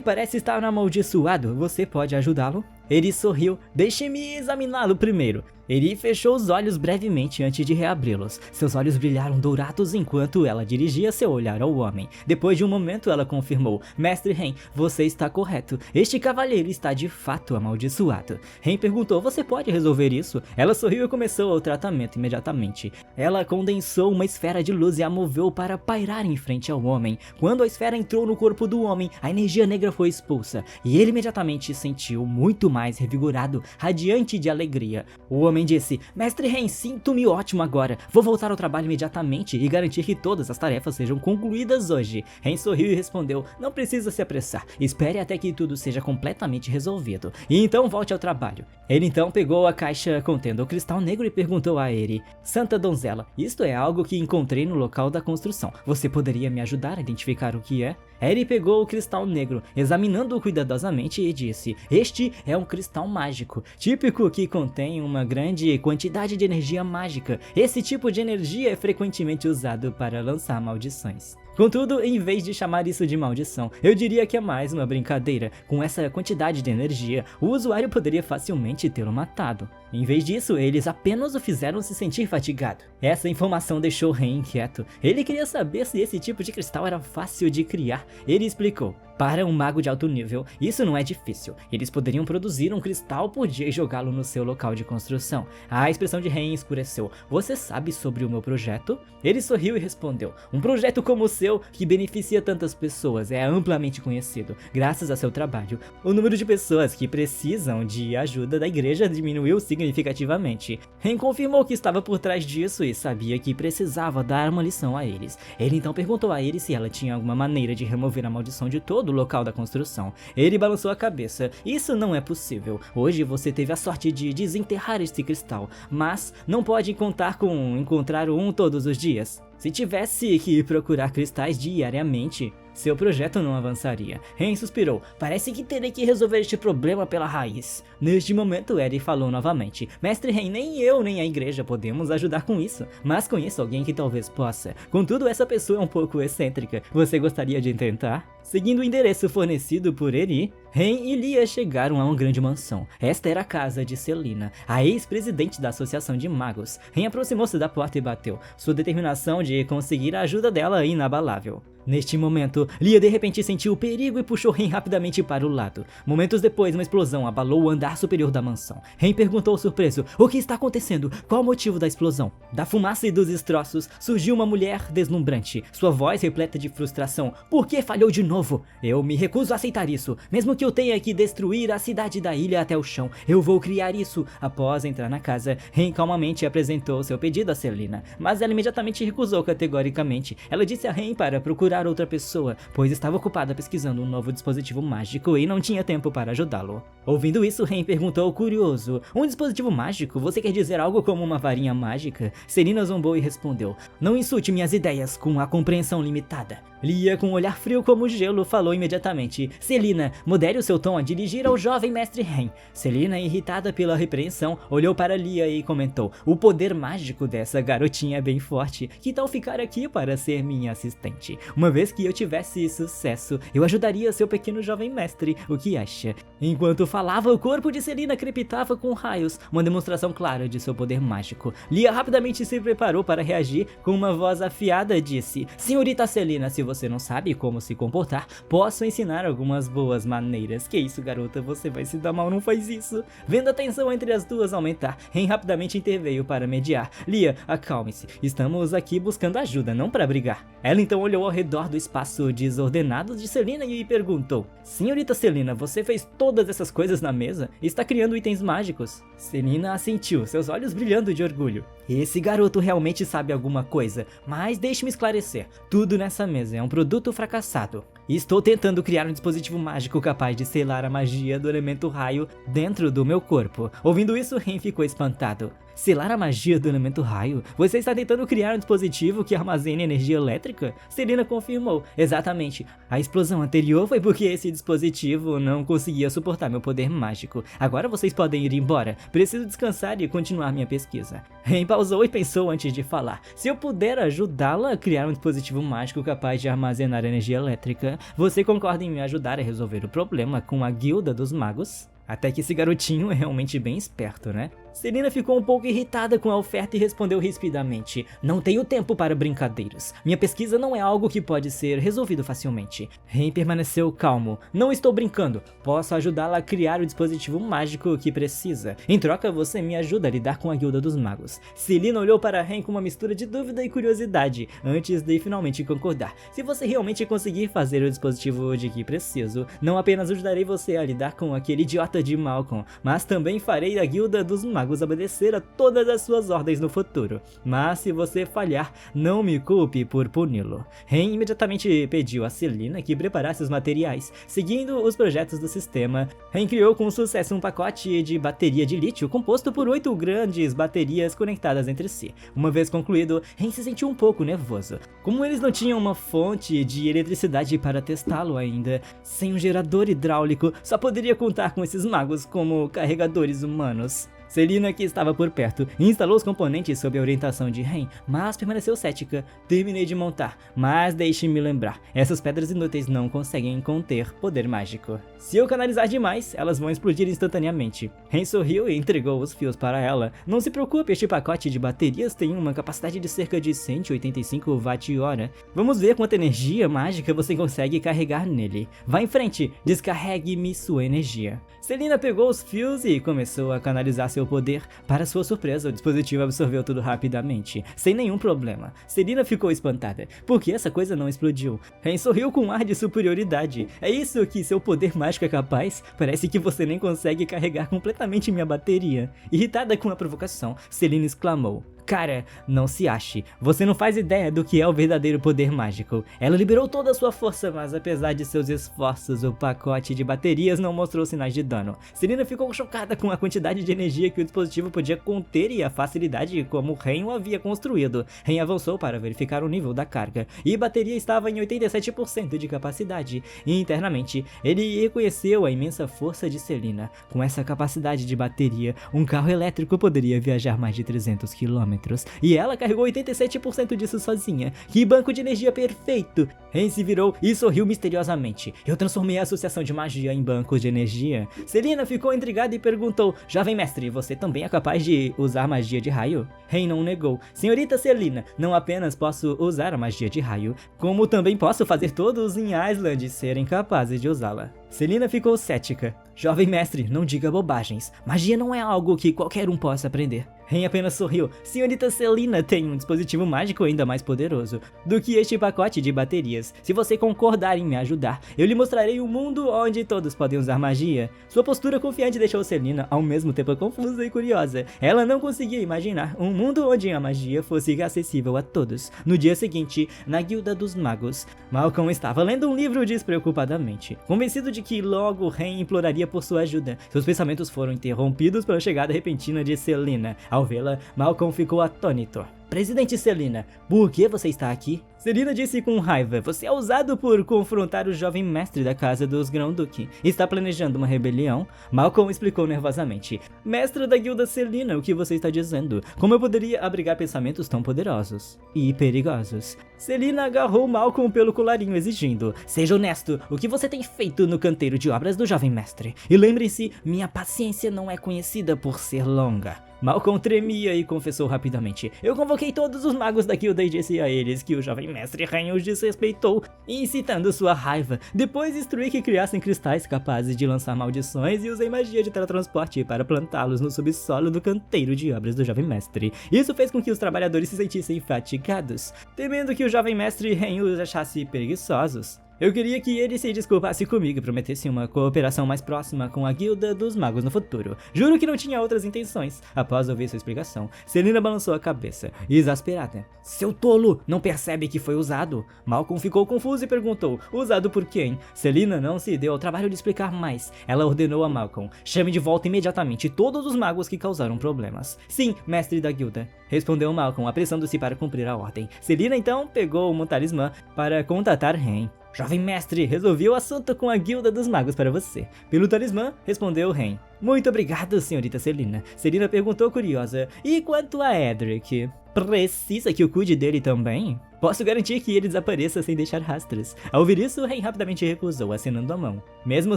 parece estar amaldiçoado, você pode ajudá-lo? Ele sorriu: deixe-me examiná-lo primeiro. Ele fechou os olhos brevemente antes de reabri-los. Seus olhos brilharam dourados enquanto ela dirigia seu olhar ao homem. Depois de um momento, ela confirmou: mestre Ren, você está correto. Este cavalheiro está de fato amaldiçoado. Ren perguntou: você pode resolver isso? Ela sorriu e começou o tratamento imediatamente. Ela condensou uma esfera de luz e a moveu para pairar em frente ao homem. Quando a esfera entrou no corpo do homem, a energia negra foi expulsa, e ele imediatamente se sentiu muito mais revigorado, radiante de alegria. O homem disse: mestre Ren, sinto-me ótimo agora. Vou voltar ao trabalho imediatamente e garantir que todas as tarefas sejam concluídas hoje. Ren sorriu e respondeu: não precisa se apressar. Espere até que tudo seja completamente resolvido, e então volte ao trabalho. Ele então pegou a caixa contendo o cristal negro e perguntou a Eri: santa donzela, isto é algo que encontrei no local da construção. Você poderia me ajudar a identificar o que é? Eri pegou o cristal negro, examinando-o cuidadosamente e disse: este é um cristal mágico, típico que contém uma grande quantidade de energia mágica. Esse tipo de energia é frequentemente usado para lançar maldições. Contudo, em vez de chamar isso de maldição, eu diria que é mais uma brincadeira. Com essa quantidade de energia, o usuário poderia facilmente tê-lo matado. Em vez disso, eles apenas o fizeram se sentir fatigado. Essa informação deixou Ren inquieto. Ele queria saber se esse tipo de cristal era fácil de criar. Ele explicou: para um mago de alto nível, isso não é difícil. Eles poderiam produzir um cristal por dia e jogá-lo no seu local de construção. A expressão de Ren escureceu. Você sabe sobre o meu projeto? Ele sorriu e respondeu: um projeto como o seu, que beneficia tantas pessoas, é amplamente conhecido. Graças a seu trabalho, o número de pessoas que precisam de ajuda da igreja diminuiu significativamente. Ren confirmou que estava por trás disso e sabia que precisava dar uma lição a eles. Ele então perguntou a Eri se ela tinha alguma maneira de remover a maldição de todo o local da construção. Ele balançou a cabeça. Isso não é possível. Hoje você teve a sorte de desenterrar este cristal, mas não pode contar com encontrar um todos os dias. Se tivesse que procurar cristais diariamente, seu projeto não avançaria. Ren suspirou. Parece que terei que resolver este problema pela raiz. Neste momento, Eri falou novamente: mestre Ren, nem eu nem a igreja podemos ajudar com isso, mas conheço alguém que talvez possa. Contudo, essa pessoa é um pouco excêntrica. Você gostaria de tentar? Seguindo o endereço fornecido por Eri, Ren e Lia chegaram a uma grande mansão. Esta era a casa de Selina, a ex-presidente da Associação de Magos. Ren aproximou-se da porta e bateu. Sua determinação de conseguir a ajuda dela é inabalável. Neste momento, Lia de repente sentiu o perigo e puxou Ren rapidamente para o lado. Momentos depois, uma explosão abalou o andar superior da mansão. Ren perguntou surpreso: o que está acontecendo? Qual o motivo da explosão? Da fumaça e dos destroços, surgiu uma mulher deslumbrante, sua voz repleta de frustração. Por que falhou de novo? Eu me recuso a aceitar isso. Mesmo que eu tenha que destruir a cidade da ilha até o chão, eu vou criar isso. Após entrar na casa, Ren calmamente apresentou seu pedido a Selina, mas ela imediatamente recusou categoricamente. Ela disse a Ren para procurar curar outra pessoa, pois estava ocupada pesquisando um novo dispositivo mágico e não tinha tempo para ajudá-lo. Ouvindo isso, Ren perguntou curioso: um dispositivo mágico? Você quer dizer algo como uma varinha mágica? Selina zombou e respondeu: não insulte minhas ideias com a compreensão limitada. Lia, com um olhar frio como gelo, falou imediatamente: Selina, modere o seu tom a dirigir ao jovem mestre Ren. Selina, irritada pela repreensão, olhou para Lia e comentou: o poder mágico dessa garotinha é bem forte. Que tal ficar aqui para ser minha assistente? Uma vez que eu tivesse sucesso, eu ajudaria seu pequeno jovem mestre. O que acha? Enquanto falava, o corpo de Selina crepitava com raios, uma demonstração clara de seu poder mágico. Lia rapidamente se preparou para reagir. Com uma voz afiada disse: senhorita Selina, se você não sabe como se comportar, posso ensinar algumas boas maneiras. Que isso, garota, você vai se dar mal, não faz isso. Vendo a tensão entre as duas aumentar, Ren rapidamente interveio para mediar. Lia, acalme-se, estamos aqui buscando ajuda, não para brigar. Ela então olhou ao redor do espaço desordenado de Selina e perguntou: senhorita Selina, você fez todas essas coisas na mesa? Está criando itens mágicos? Selina assentiu, seus olhos brilhando de orgulho. Esse garoto realmente sabe alguma coisa, mas deixe-me esclarecer, tudo nessa mesa é um produto fracassado. Estou tentando criar um dispositivo mágico capaz de selar a magia do elemento raio dentro do meu corpo. Ouvindo isso, Ren ficou espantado. Selar a magia do elemento raio? Você está tentando criar um dispositivo que armazene energia elétrica? Selina confirmou. Exatamente. A explosão anterior foi porque esse dispositivo não conseguia suportar meu poder mágico. Agora vocês podem ir embora. Preciso descansar e continuar minha pesquisa. Ren pausou e pensou antes de falar. Se eu puder ajudá-la a criar um dispositivo mágico capaz de armazenar energia elétrica, você concorda em me ajudar a resolver o problema com a Guilda dos Magos? Até que esse garotinho é realmente bem esperto, né? Selina ficou um pouco irritada com a oferta e respondeu rispidamente: não tenho tempo para brincadeiras. Minha pesquisa não é algo que pode ser resolvido facilmente. Ren permaneceu calmo. Não estou brincando. Posso ajudá-la a criar o dispositivo mágico que precisa. Em troca, você me ajuda a lidar com a Guilda dos Magos. Selina olhou para Ren com uma mistura de dúvida e curiosidade, antes de finalmente concordar. Se você realmente conseguir fazer o dispositivo de que preciso, não apenas ajudarei você a lidar com aquele idiota de Malcolm, mas também farei a Guilda dos Magos obedecer a todas as suas ordens no futuro. Mas se você falhar, não me culpe por puni-lo. Ren imediatamente pediu a Selina que preparasse os materiais. Seguindo os projetos do sistema, Ren criou com sucesso um pacote de bateria de lítio composto por 8 grandes baterias conectadas entre si. Uma vez concluído, Ren se sentiu um pouco nervoso. Como eles não tinham uma fonte de eletricidade para testá-lo ainda, sem um gerador hidráulico, só poderia contar com esses magos como carregadores humanos. Selina, que estava por perto, instalou os componentes sob a orientação de Ren, mas permaneceu cética. Terminei de montar, mas deixe-me lembrar, essas pedras inúteis não conseguem conter poder mágico. Se eu canalizar demais, elas vão explodir instantaneamente. Ren sorriu e entregou os fios para ela. Não se preocupe, este pacote de baterias tem uma capacidade de cerca de 185 Wh. Vamos ver quanta energia mágica você consegue carregar nele. Vá em frente, descarregue-me sua energia. Selina pegou os fios e começou a canalizar seu poder. Para sua surpresa, o dispositivo absorveu tudo rapidamente, sem nenhum problema. Selina ficou espantada. Por que essa coisa não explodiu? Ren sorriu com um ar de superioridade. É isso que seu poder mágico é capaz? Parece que você nem consegue carregar completamente minha bateria. Irritada com a provocação, Selina exclamou: cara, não se ache. Você não faz ideia do que é o verdadeiro poder mágico. Ela liberou toda a sua força, mas apesar de seus esforços, o pacote de baterias não mostrou sinais de dano. Selina ficou chocada com a quantidade de energia que o dispositivo podia conter e a facilidade como Ren o havia construído. Ren avançou para verificar o nível da carga, e a bateria estava em 87% de capacidade. E internamente, ele reconheceu a imensa força de Selina. Com essa capacidade de bateria, um carro elétrico poderia viajar mais de 300 km. E ela carregou 87% disso sozinha. Que banco de energia perfeito! Ren se virou e sorriu misteriosamente. Eu transformei a associação de magia em bancos de energia. Selina ficou intrigada e perguntou: jovem mestre, você também é capaz de usar magia de raio? Ren não negou. Senhorita Selina, não apenas posso usar a magia de raio, como também posso fazer todos em Island serem capazes de usá-la. Selina ficou cética. Jovem mestre, não diga bobagens. Magia não é algo que qualquer um possa aprender. Ren apenas sorriu. Senhorita Selina tem um dispositivo mágico ainda mais poderoso do que este pacote de baterias. Se você concordar em me ajudar, eu lhe mostrarei um mundo onde todos podem usar magia. Sua postura confiante deixou Selina ao mesmo tempo confusa e curiosa. Ela não conseguia imaginar um mundo onde a magia fosse acessível a todos. No dia seguinte, na Guilda dos Magos, Malcolm estava lendo um livro despreocupadamente, convencido de que logo Ren imploraria por sua ajuda. Seus pensamentos foram interrompidos pela chegada repentina de Selina. Ao vê-la, Malcolm ficou atônito. Presidente Selina, por que você está aqui? Selina disse com raiva, você é ousado por confrontar o jovem mestre da casa dos Grão-Duque. Está planejando uma rebelião? Malcolm explicou nervosamente. Mestra da guilda Selina, o que você está dizendo? Como eu poderia abrigar pensamentos tão poderosos e perigosos? Selina agarrou Malcolm pelo colarinho exigindo, seja honesto, o que você tem feito no canteiro de obras do jovem mestre? E lembre-se, minha paciência não é conhecida por ser longa. Malcolm tremia e confessou rapidamente. Eu convoquei todos os magos da guilda e disse a eles que o jovem mestre Ren os desrespeitou, incitando sua raiva. Depois instruí que criassem cristais capazes de lançar maldições e usei magia de teletransporte para plantá-los no subsolo do canteiro de obras do jovem mestre. Isso fez com que os trabalhadores se sentissem fatigados, temendo que o jovem mestre Ren os achasse preguiçosos. Eu queria que ele se desculpasse comigo e prometesse uma cooperação mais próxima com a Guilda dos Magos no futuro. Juro que não tinha outras intenções. Após ouvir sua explicação, Selina balançou a cabeça, exasperada. Seu tolo, não percebe que foi usado? Malcolm ficou confuso e perguntou, usado por quem? Selina não se deu ao trabalho de explicar mais. Ela ordenou a Malcolm, chame de volta imediatamente todos os magos que causaram problemas. Sim, mestre da guilda, respondeu Malcolm, apressando-se para cumprir a ordem. Selina então pegou um talismã para contatar Ren. Jovem mestre, resolvi o assunto com a Guilda dos Magos para você. Pelo talismã, respondeu Ren. Muito obrigado, senhorita Selina. Selina perguntou curiosa. E quanto a Edric? Precisa que eu cuide dele também? Posso garantir que ele desapareça sem deixar rastros. Ao ouvir isso, Ren rapidamente recusou, acenando a mão, mesmo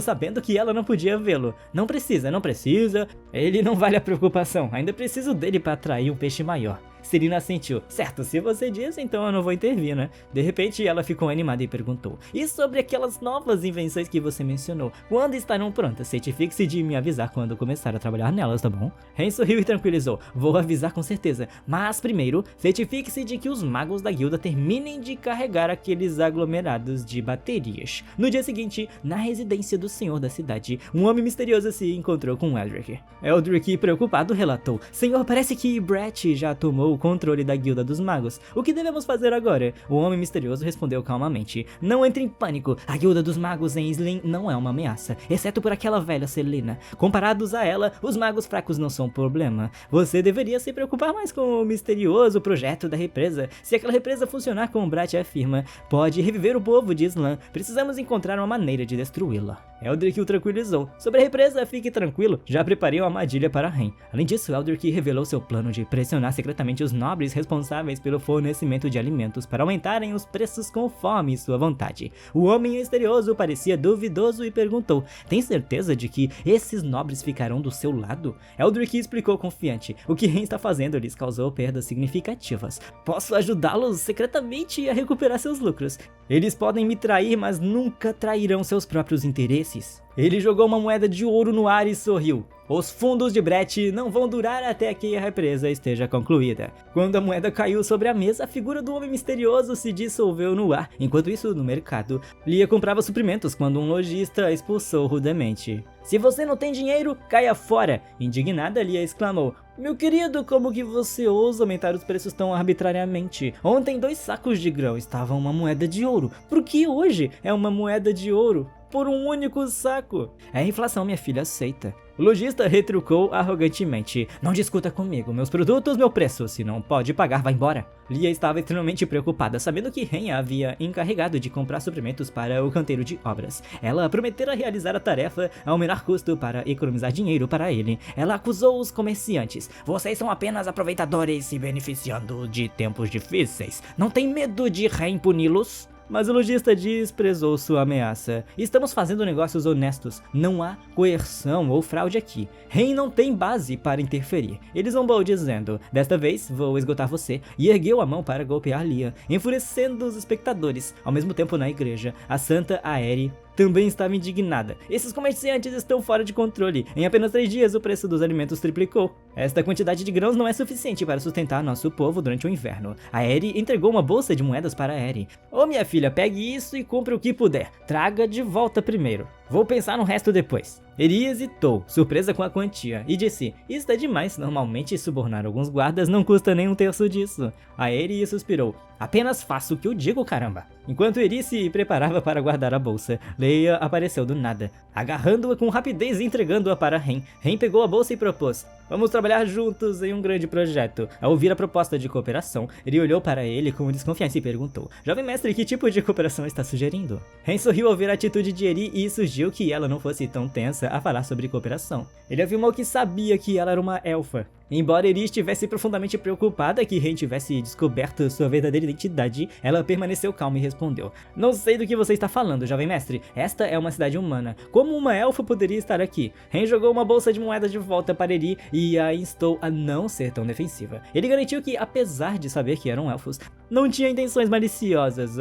sabendo que ela não podia vê-lo. Não precisa, não precisa. Ele não vale a preocupação. Ainda preciso dele para atrair um peixe maior. Selina assentiu. Certo, se você diz, então eu não vou intervir, né? De repente, ela ficou animada e perguntou. E sobre aquelas novas invenções que você mencionou? Quando estarão prontas? Certifique-se de me avisar quando começar a trabalhar nelas, tá bom? Ren sorriu e tranquilizou. Vou avisar com certeza. Mas primeiro, certifique-se de que os magos da guilda terminem de carregar aqueles aglomerados de baterias. No dia seguinte, na residência do senhor da cidade, um homem misterioso se encontrou com Eldrick. Eldrick, preocupado, relatou. Senhor, parece que Brett já tomou o controle da Guilda dos Magos. O que devemos fazer agora? O homem misterioso respondeu calmamente. Não entre em pânico. A Guilda dos Magos em Islin não é uma ameaça, exceto por aquela velha Selina. Comparados a ela, os magos fracos não são um problema. Você deveria se preocupar mais com o misterioso projeto da represa. Se aquela represa funcionar como Brett afirma, pode reviver o povo de Islan. Precisamos encontrar uma maneira de destruí-la. Eldrick o tranquilizou. Sobre a represa, fique tranquilo, já preparei uma armadilha para Ren. Além disso, Eldrick revelou seu plano de pressionar secretamente os nobres responsáveis pelo fornecimento de alimentos para aumentarem os preços conforme sua vontade. O homem misterioso parecia duvidoso e perguntou, tem certeza de que esses nobres ficarão do seu lado? Eldrick explicou confiante, o que Ren está fazendo lhes causou perdas significativas. Posso ajudá-los secretamente a recuperar seus lucros. Eles podem me trair, mas nunca trairão seus próprios interesses. Ele jogou uma moeda de ouro no ar e sorriu. Os fundos de Brett não vão durar até que a represa esteja concluída. Quando a moeda caiu sobre a mesa, a figura do homem misterioso se dissolveu no ar. Enquanto isso, no mercado, Lia comprava suprimentos quando um lojista a expulsou rudemente. Se você não tem dinheiro, caia fora! Indignada, Lia exclamou. Meu querido, como que você ousa aumentar os preços tão arbitrariamente? Ontem 2 sacos de grão estavam uma moeda de ouro. Por que hoje é uma moeda de ouro? Por um único saco. É a inflação, minha filha, aceita. O lojista retrucou arrogantemente. Não discuta comigo, meus produtos, meu preço. Se não pode pagar, vá embora. Lia estava extremamente preocupada, sabendo que Ren a havia encarregado de comprar suprimentos para o canteiro de obras. Ela prometera realizar a tarefa ao menor custo para economizar dinheiro para ele. Ela acusou os comerciantes. Vocês são apenas aproveitadores se beneficiando de tempos difíceis. Não tem medo de Ren puni-los? Mas o lojista desprezou sua ameaça. Estamos fazendo negócios honestos. Não há coerção ou fraude aqui. Ren não tem base para interferir. Ele zombou dizendo, desta vez vou esgotar você. E ergueu a mão para golpear Lia, enfurecendo os espectadores. Ao mesmo tempo na igreja, a Santa Aerie também estava indignada. Esses comerciantes estão fora de controle. Em apenas 3 dias, o preço dos alimentos triplicou. Esta quantidade de grãos não é suficiente para sustentar nosso povo durante o inverno. A Eri entregou uma bolsa de moedas para a Eri. Ô minha filha, pegue isso e compre o que puder. Traga de volta primeiro. Vou pensar no resto depois. Eri hesitou, surpresa com a quantia, e disse: isso é demais, normalmente subornar alguns guardas não custa nem 1/3 disso. A Eri suspirou: apenas faça o que eu digo, caramba. Enquanto Eri se preparava para guardar a bolsa, Leia apareceu do nada, agarrando-a com rapidez e entregando-a para Ren. Ren pegou a bolsa e propôs: vamos trabalhar juntos em um grande projeto. Ao ouvir a proposta de cooperação, Eri olhou para ele com desconfiança e perguntou: jovem mestre, que tipo de cooperação está sugerindo? Ren sorriu ao ver a atitude de Eri e sugeriu que ela não fosse tão tensa a falar sobre cooperação. Ele afirmou que sabia que ela era uma elfa. Embora Eri estivesse profundamente preocupada que Ren tivesse descoberto sua verdadeira identidade, ela permaneceu calma e respondeu: não sei do que você está falando, jovem mestre. Esta é uma cidade humana. Como uma elfa poderia estar aqui? Ren jogou uma bolsa de moedas de volta para Eri e a instou a não ser tão defensiva. Ele garantiu que, apesar de saber que eram elfos, não tinha intenções maliciosas.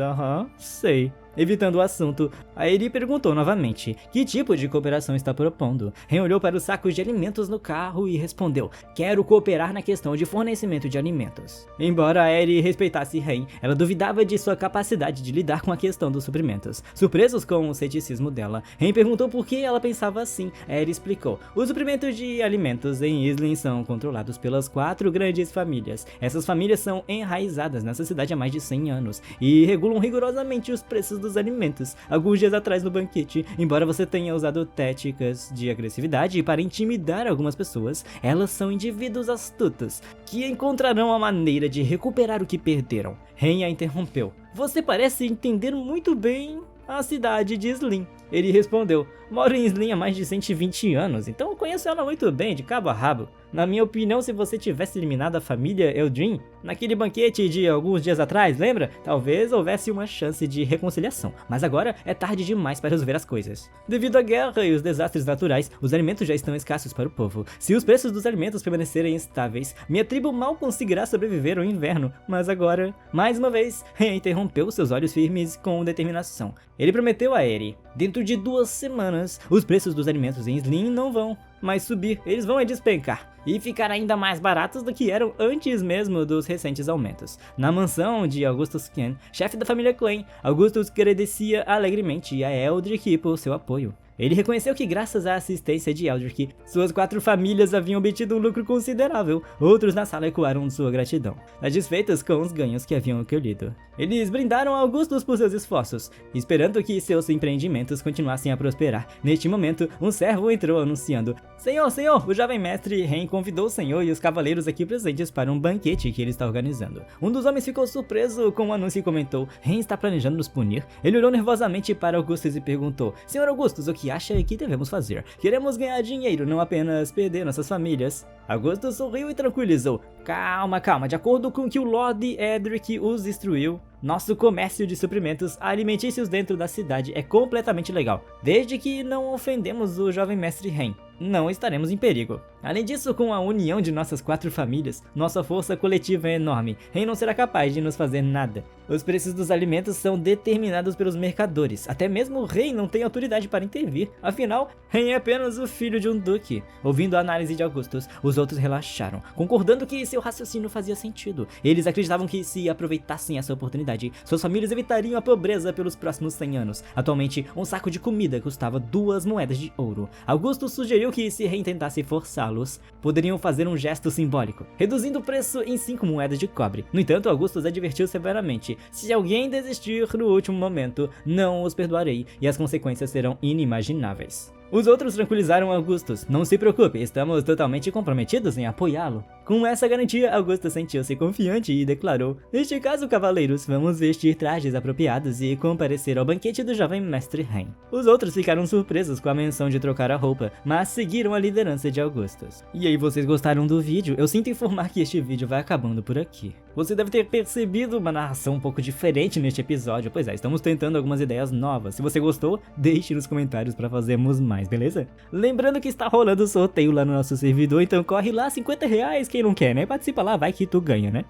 Sei. Evitando o assunto, a Eri perguntou novamente: que tipo de cooperação está propondo? Ren olhou para os sacos de alimentos no carro e respondeu: quero cooperar na questão de fornecimento de alimentos. Embora a Eri respeitasse Ren, ela duvidava de sua capacidade de lidar com a questão dos suprimentos. Surpresos com o ceticismo dela, Ren perguntou por que ela pensava assim. A Eri explicou: os suprimentos de alimentos em Islin são controlados pelas 4 grandes famílias. Essas famílias são enraizadas nessa cidade há mais de 100 anos e regulam rigorosamente os preços dos alimentos. Alguns dias atrás no banquete, embora você tenha usado táticas de agressividade para intimidar algumas pessoas, elas são indivíduos astutos que encontrarão a maneira de recuperar o que perderam. Ren a interrompeu: você parece entender muito bem a cidade de Islin. Ele respondeu: moro em Islin há mais de 120 anos, então eu conheço ela muito bem, de cabo a rabo. Na minha opinião, se você tivesse eliminado a família Eldrin naquele banquete de alguns dias atrás, lembra? Talvez houvesse uma chance de reconciliação, mas agora é tarde demais para resolver as coisas. Devido à guerra e os desastres naturais, os alimentos já estão escassos para o povo. Se os preços dos alimentos permanecerem estáveis, minha tribo mal conseguirá sobreviver ao inverno. Mas agora, mais uma vez, Ren interrompeu seus olhos firmes com determinação. Ele prometeu a Eri: dentro de 2 semanas, os preços dos alimentos em Islin não vão mais subir, eles vão despencar e ficar ainda mais baratos do que eram antes mesmo dos recentes aumentos. Na mansão de Augustus Ken, chefe da família Clan, Augustus agradecia alegremente a Eldrick por seu apoio. Ele reconheceu que, graças à assistência de Eldrick, suas 4 famílias haviam obtido um lucro considerável. Outros na sala ecoaram sua gratidão, satisfeitos com os ganhos que haviam colhido. Eles brindaram a Augustus por seus esforços, esperando que seus empreendimentos continuassem a prosperar. Neste momento, um servo entrou anunciando: Senhor, o jovem mestre Ren convidou o senhor e os cavaleiros aqui presentes para um banquete que ele está organizando. Um dos homens ficou surpreso com o anúncio e comentou: Ren está planejando nos punir? Ele olhou nervosamente para Augustus e perguntou: Senhor Augustus, o que acha que devemos fazer? Queremos ganhar dinheiro, não apenas perder nossas famílias. Augustus sorriu e tranquilizou: calma, de acordo com que o Lord Edric os instruiu, nosso comércio de suprimentos alimentícios dentro da cidade é completamente legal, desde que não ofendemos o jovem mestre Ren. Não estaremos em perigo. Além disso, com a união de nossas 4 famílias, nossa força coletiva é enorme. Ren não será capaz de nos fazer nada. Os preços dos alimentos são determinados pelos mercadores. Até mesmo o rei não tem autoridade para intervir. Afinal, Ren é apenas o filho de um duque. Ouvindo a análise de Augustus, os outros relaxaram, concordando que seu raciocínio fazia sentido. Eles acreditavam que, se aproveitassem essa oportunidade, suas famílias evitariam a pobreza pelos próximos 100 anos. Atualmente, um saco de comida custava 2 moedas de ouro. Augustus sugeriu que, se Ren tentasse forçá-los, poderiam fazer um gesto simbólico, reduzindo o preço em 5 moedas de cobre. No entanto, Augustus advertiu severamente: se alguém desistir no último momento, não os perdoarei e as consequências serão inimagináveis. Os outros tranquilizaram Augustus: não se preocupe, estamos totalmente comprometidos em apoiá-lo. Com essa garantia, Augustus sentiu-se confiante e declarou: neste caso, cavaleiros, vamos vestir trajes apropriados e comparecer ao banquete do jovem mestre Ren. Os outros ficaram surpresos com a menção de trocar a roupa, mas seguiram a liderança de Augustus. E aí, vocês gostaram do vídeo? Eu sinto informar que este vídeo vai acabando por aqui. Você deve ter percebido uma narração um pouco diferente neste episódio. Pois é, estamos tentando algumas ideias novas. Se você gostou, deixe nos comentários para fazermos mais, beleza? Lembrando que está rolando sorteio lá no nosso servidor, então corre lá, R$50, quem não quer, né? Participa lá, vai que tu ganha, né?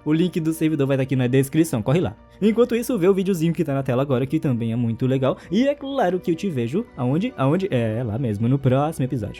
O link do servidor vai estar aqui na descrição, corre lá. Enquanto isso, vê o videozinho que tá na tela agora, que também é muito legal. E é claro que eu te vejo aonde? É lá mesmo, no próximo episódio.